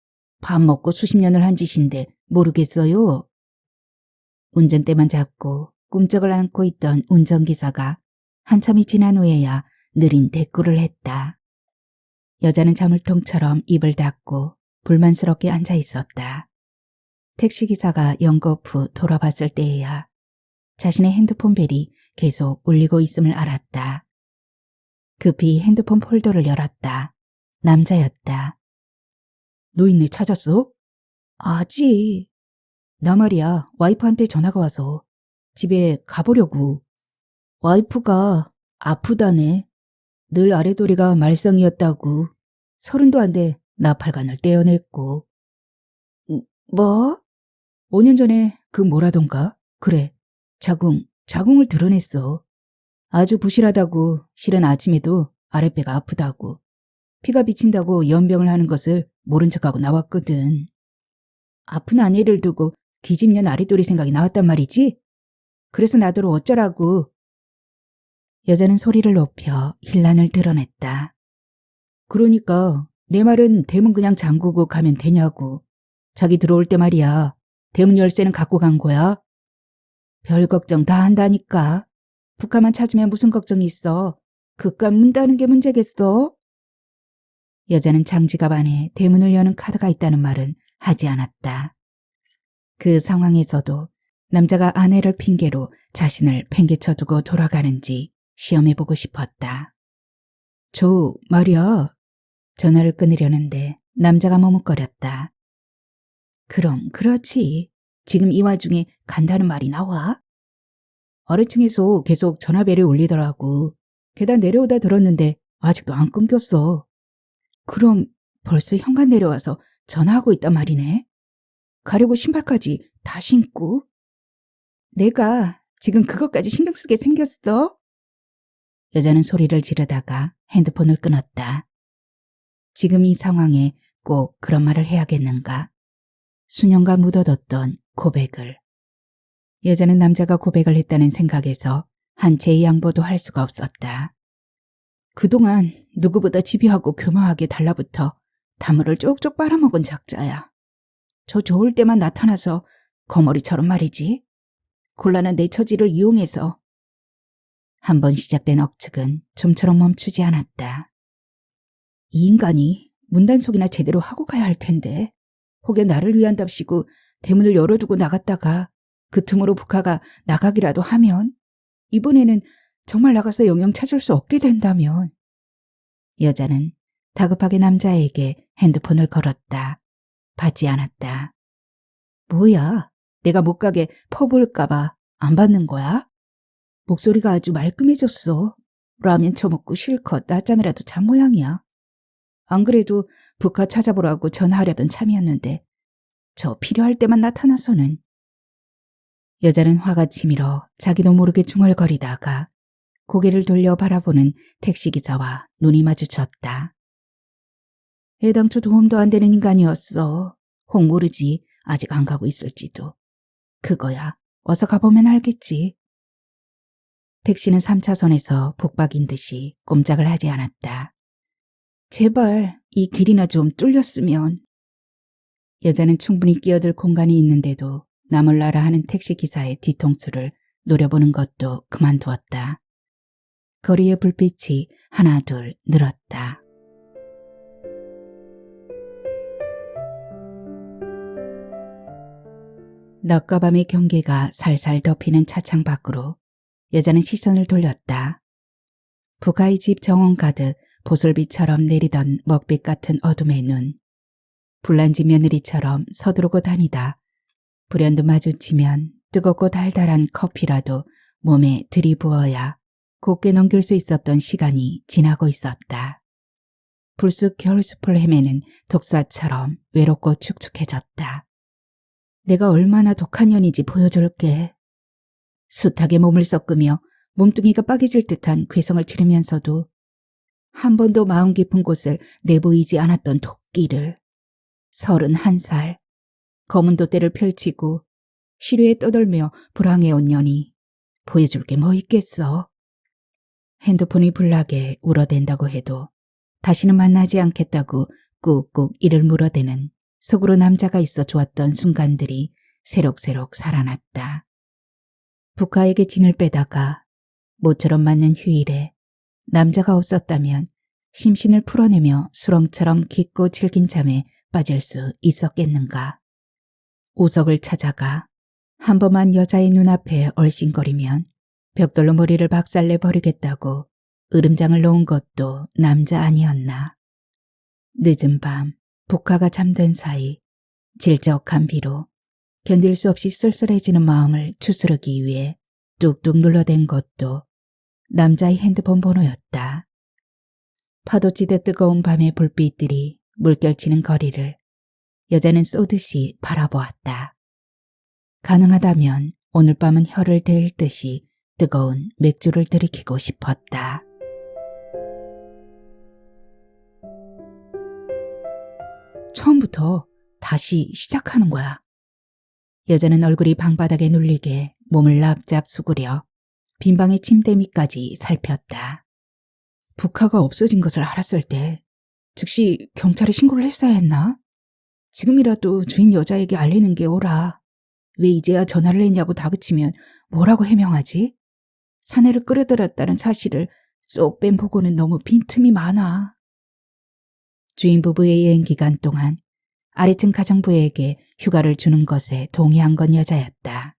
밥 먹고 수십 년을 한 짓인데 모르겠어요. 운전대만 잡고 꿈쩍을 안고 있던 운전기사가 한참이 지난 후에야 느린 대꾸를 했다. 여자는 자물통처럼 입을 닫고 불만스럽게 앉아 있었다. 택시기사가 연거 후 돌아봤을 때에야 자신의 핸드폰 벨이 계속 울리고 있음을 알았다. 급히 핸드폰 폴더를 열었다. 남자였다. 노인네 찾았어? 아직. 나 말이야, 와이프한테 전화가 와서 집에 가보려고. 와이프가 아프다네. 늘 아래도리가 말썽이었다고. 30도 안 돼 나팔관을 떼어냈고. 뭐? 5년 전에 그 뭐라던가? 그래, 자궁을 드러냈어. 아주 부실하다고, 실은 아침에도 아랫배가 아프다고. 피가 비친다고 연병을 하는 것을 모른 척하고 나왔거든. 아픈 아내를 두고 기집년 아랫도리 생각이 나왔단 말이지? 그래서 나더러 어쩌라고. 여자는 소리를 높여 힐난을 드러냈다. 그러니까 내 말은 대문 그냥 잠그고 가면 되냐고. 자기 들어올 때 말이야. 대문 열쇠는 갖고 간 거야. 별 걱정 다 한다니까. 북한만 찾으면 무슨 걱정이 있어. 그깟 문다는 게 문제겠어? 여자는 장지갑 안에 대문을 여는 카드가 있다는 말은 하지 않았다. 그 상황에서도 남자가 아내를 핑계로 자신을 팽개쳐두고 돌아가는지 시험해보고 싶었다. 저 말이야. 전화를 끊으려는데 남자가 머뭇거렸다. 그럼 그렇지. 지금 이 와중에 간다는 말이 나와? 아래층에서 계속 전화벨이 울리더라고. 계단 내려오다 들었는데 아직도 안 끊겼어. 그럼 벌써 현관 내려와서 전화하고 있단 말이네. 가려고 신발까지 다 신고. 내가 지금 그것까지 신경 쓰게 생겼어? 여자는 소리를 지르다가 핸드폰을 끊었다. 지금 이 상황에 꼭 그런 말을 해야겠는가? 수년간 묻어뒀던 고백을. 여자는 남자가 고백을 했다는 생각에서 한 채의 양보도 할 수가 없었다. 그동안 누구보다 집요하고 교묘하게 달라붙어 다물을 쪽쪽 빨아먹은 작자야. 저 좋을 때만 나타나서 거머리처럼 말이지. 곤란한 내 처지를 이용해서. 한 번 시작된 억측은 좀처럼 멈추지 않았다. 이 인간이 문단속이나 제대로 하고 가야 할 텐데 혹여 나를 위한답시고 대문을 열어두고 나갔다가 그 틈으로 북하가 나가기라도 하면 이번에는 정말 나가서 영영 찾을 수 없게 된다면. 여자는 다급하게 남자에게 핸드폰을 걸었다. 받지 않았다. 뭐야? 내가 못 가게 퍼볼까봐 안 받는 거야? 목소리가 아주 말끔해졌어. 라면 처먹고 실컷 낮잠이라도 잔 모양이야. 안 그래도 북한 찾아보라고 전화하려던 참이었는데 저 필요할 때만 나타나서는. 여자는 화가 치밀어 자기도 모르게 중얼거리다가 고개를 돌려 바라보는 택시기사와 눈이 마주쳤다. 애당초 도움도 안 되는 인간이었어. 혹 모르지 아직 안 가고 있을지도. 그거야 어서 가보면 알겠지. 택시는 3차선에서 복박인 듯이 꼼짝을 하지 않았다. 제발 이 길이나 좀 뚫렸으면. 여자는 충분히 끼어들 공간이 있는데도 남을 나라 하는 택시기사의 뒤통수를 노려보는 것도 그만두었다. 거리의 불빛이 하나 둘 늘었다. 낮과 밤의 경계가 살살 덮이는 차창 밖으로 여자는 시선을 돌렸다. 북아이 집 정원 가득 보슬비처럼 내리던 먹빛 같은 어둠의 눈. 불난지 며느리처럼 서두르고 다니다 불현듯 마주치면 뜨겁고 달달한 커피라도 몸에 들이부어야 곱게 넘길 수 있었던 시간이 지나고 있었다. 불쑥 겨울숲을 헤매는 독사처럼 외롭고 축축해졌다. 내가 얼마나 독한 년인지 보여줄게. 숱하게 몸을 섞으며 몸뚱이가 빠개질 듯한 괴성을 치르면서도 한 번도 마음 깊은 곳을 내보이지 않았던 토끼를 31살 검은 돛대를 펼치고 시류에 떠돌며 불황해온 년이 보여줄 게 뭐 있겠어. 핸드폰이 불나게 울어댄다고 해도 다시는 만나지 않겠다고 꾹꾹 이를 물어대는 속으로 남자가 있어 좋았던 순간들이 새록새록 살아났다. 북하에게 진을 빼다가 모처럼 맞는 휴일에 남자가 없었다면 심신을 풀어내며 수렁처럼 깊고 질긴 잠에 빠질 수 있었겠는가. 우석을 찾아가 한 번만 여자의 눈앞에 얼씬거리면 벽돌로 머리를 박살내 버리겠다고 으름장을 놓은 것도 남자 아니었나. 늦은 밤 북하가 잠든 사이 질적한 비로 견딜 수 없이 쓸쓸해지는 마음을 추스르기 위해 뚝뚝 눌러댄 것도 남자의 핸드폰 번호였다. 파도치듯 뜨거운 밤의 불빛들이 물결치는 거리를 여자는 쏘듯이 바라보았다. 가능하다면 오늘 밤은 혀를 데일 듯이 뜨거운 맥주를 들이키고 싶었다. 처음부터 다시 시작하는 거야. 여자는 얼굴이 방바닥에 눌리게 몸을 납작 수그려 빈방의 침대 밑까지 살폈다. 북하가 없어진 것을 알았을 때 즉시 경찰에 신고를 했어야 했나? 지금이라도 주인 여자에게 알리는 게 옳아. 왜 이제야 전화를 했냐고 다그치면 뭐라고 해명하지? 사내를 끌어들였다는 사실을 쏙 뺀 보고는 너무 빈틈이 많아. 주인 부부의 여행 기간 동안 아래층 가정부에게 휴가를 주는 것에 동의한 건 여자였다.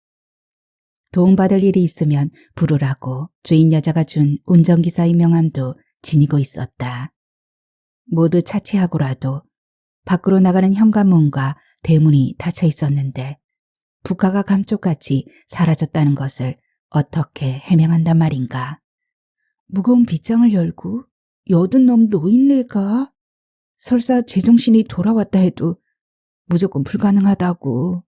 도움받을 일이 있으면 부르라고 주인 여자가 준 운전기사의 명함도 지니고 있었다. 모두 차치하고라도 밖으로 나가는 현관문과 대문이 닫혀 있었는데 북하가 감쪽같이 사라졌다는 것을 어떻게 해명한단 말인가. 무거운 빗장을 열고 여든 놈 노인네가 설사 제정신이 돌아왔다 해도 무조건 불가능하다고.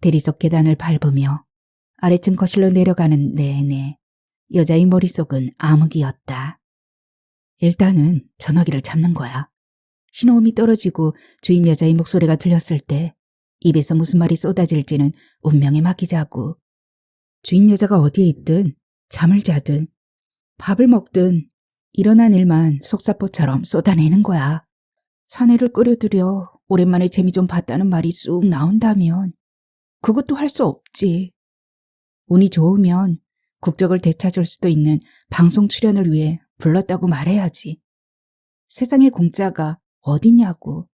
대리석 계단을 밟으며 아래층 거실로 내려가는 내내 여자의 머릿속은 암흑이었다. 일단은 전화기를 잡는 거야. 신호음이 떨어지고 주인 여자의 목소리가 들렸을 때 입에서 무슨 말이 쏟아질지는 운명에 맡기자고. 주인 여자가 어디에 있든 잠을 자든 밥을 먹든 일어난 일만 속사포처럼 쏟아내는 거야. 사내를 끌어들여 오랜만에 재미 좀 봤다는 말이 쑥 나온다면 그것도 할 수 없지. 운이 좋으면 국적을 되찾을 수도 있는 방송 출연을 위해 불렀다고 말해야지. 세상에 공짜가 어디냐고.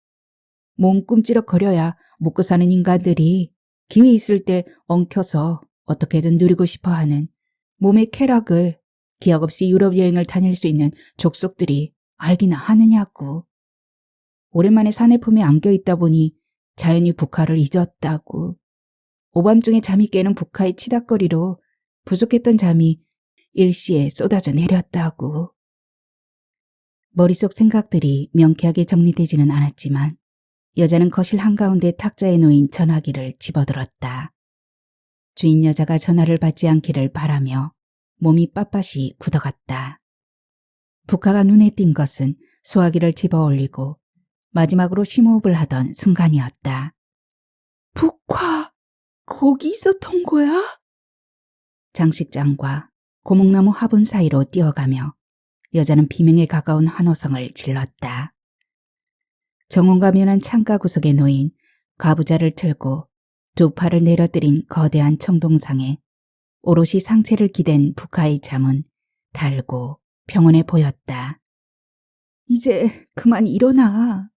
몸 꿈찌럭거려야 먹고 사는 인간들이 기회 있을 때 엉켜서 어떻게든 누리고 싶어하는 몸의 쾌락을 기약 없이 유럽 여행을 다닐 수 있는 족속들이 알기나 하느냐고. 오랜만에 사내 품에 안겨있다 보니 자연히 북한을 잊었다고. 오밤중에 잠이 깨는 북한의 치닥거리로 부족했던 잠이 일시에 쏟아져 내렸다고. 머릿속 생각들이 명쾌하게 정리되지는 않았지만 여자는 거실 한가운데 탁자에 놓인 전화기를 집어들었다. 주인 여자가 전화를 받지 않기를 바라며 몸이 빳빳이 굳어갔다. 북하가 눈에 띈 것은 수화기를 집어 올리고 마지막으로 심호흡을 하던 순간이었다. 북화! 거기 있었던 거야? 장식장과 고목나무 화분 사이로 뛰어가며 여자는 비명에 가까운 환호성을 질렀다. 정원과 면한 창가 구석에 놓인 가부좌를 틀고 두 팔을 내려뜨린 거대한 청동상에 오롯이 상체를 기댄 북하의 잠은 달고 평온해 보였다. 이제 그만 일어나.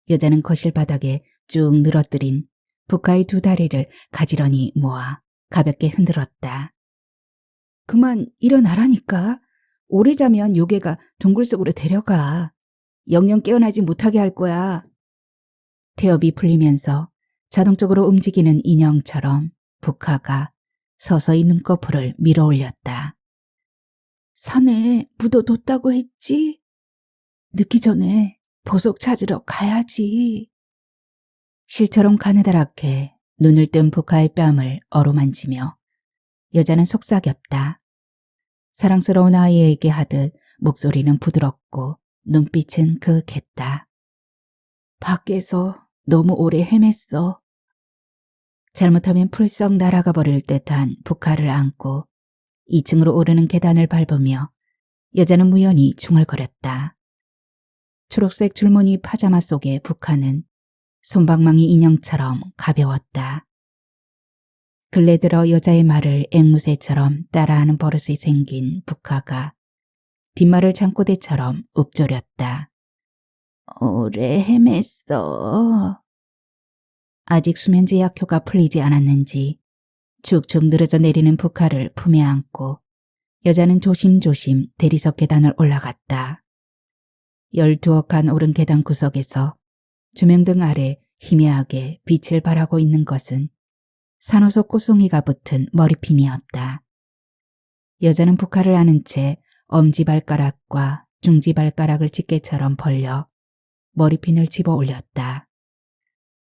여자는 거실 바닥에 쭉 늘어뜨린 북하의 두 다리를 가지런히 모아 가볍게 흔들었다. 그만 일어나라니까. 오래 자면 요괴가 동굴 속으로 데려가. 영영 깨어나지 못하게 할 거야. 태엽이 풀리면서 자동적으로 움직이는 인형처럼 북하가 서서히 눈꺼풀을 밀어 올렸다. 산에 묻어뒀다고 했지? 늦기 전에 보석 찾으러 가야지. 실처럼 가느다랗게 눈을 뜬 북하의 뺨을 어루만지며 여자는 속삭였다. 사랑스러운 아이에게 하듯 목소리는 부드럽고 눈빛은 그윽했다. 밖에서 너무 오래 헤맸어. 잘못하면 풀썩 날아가 버릴 듯한 북하를 안고 2층으로 오르는 계단을 밟으며 여자는 무연히 중얼거렸다. 초록색 줄무늬 파자마 속의 북하는 솜방망이 인형처럼 가벼웠다. 근래 들어 여자의 말을 앵무새처럼 따라하는 버릇이 생긴 북하가 뒷말을 잠꼬대처럼 읊조렸다. 오래 헤맸어. 아직 수면제 약효가 풀리지 않았는지 축축 늘어져 내리는 북하를 품에 안고 여자는 조심조심 대리석 계단을 올라갔다. 12칸 오른 계단 구석에서 조명등 아래 희미하게 빛을 발하고 있는 것은 산호석 꽃송이가 붙은 머리핀이었다. 여자는 북하를 안은 채 엄지발가락과 중지발가락을 집게처럼 벌려 머리핀을 집어 올렸다.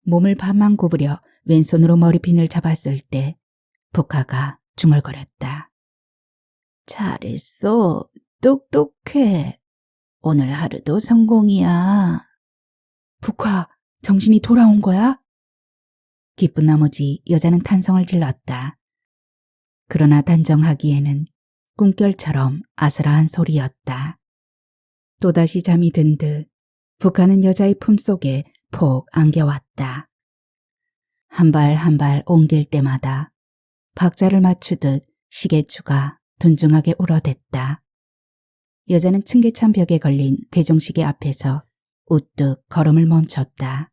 몸을 반만 구부려 왼손으로 머리핀을 잡았을 때 북하가 중얼거렸다. 잘했어. 똑똑해. 오늘 하루도 성공이야. 북하, 정신이 돌아온 거야? 기쁜 나머지 여자는 탄성을 질렀다. 그러나 단정하기에는 꿈결처럼 아슬아한 소리였다. 또다시 잠이 든 듯 북하는 여자의 품속에 폭 안겨왔다. 한 발 한 발 옮길 때마다 박자를 맞추듯 시계추가 둔중하게 울어댔다. 여자는 층계찬 벽에 걸린 괴종시계 앞에서 우뚝 걸음을 멈췄다.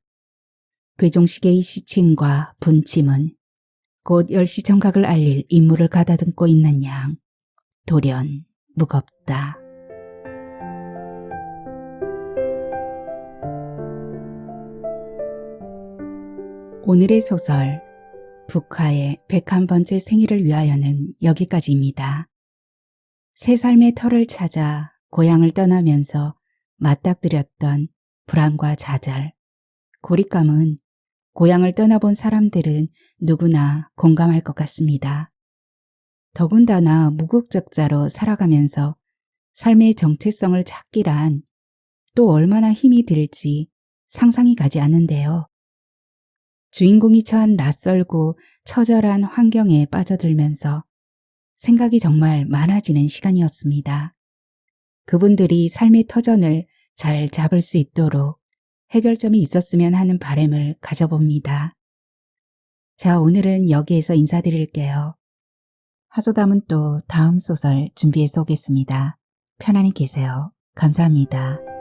괴종시계의 시침과 분침은 곧 10시 정각을 알릴 임무를 가다듬고 있는 양 돌연 무겁다. 오늘의 소설 북하의 101번째 생일을 위하여는 여기까지입니다. 새 삶의 터를 찾아 고향을 떠나면서 맞닥뜨렸던 불안과 좌절, 고립감은 고향을 떠나본 사람들은 누구나 공감할 것 같습니다. 더군다나 무국적자로 살아가면서 삶의 정체성을 찾기란 또 얼마나 힘이 들지 상상이 가지 않는데요. 주인공이 처한 낯설고 처절한 환경에 빠져들면서 생각이 정말 많아지는 시간이었습니다. 그분들이 삶의 터전을 잘 잡을 수 있도록 해결점이 있었으면 하는 바람을 가져봅니다. 자, 오늘은 여기에서 인사드릴게요. 하소담은 또 다음 소설 준비해서 오겠습니다. 편안히 계세요. 감사합니다.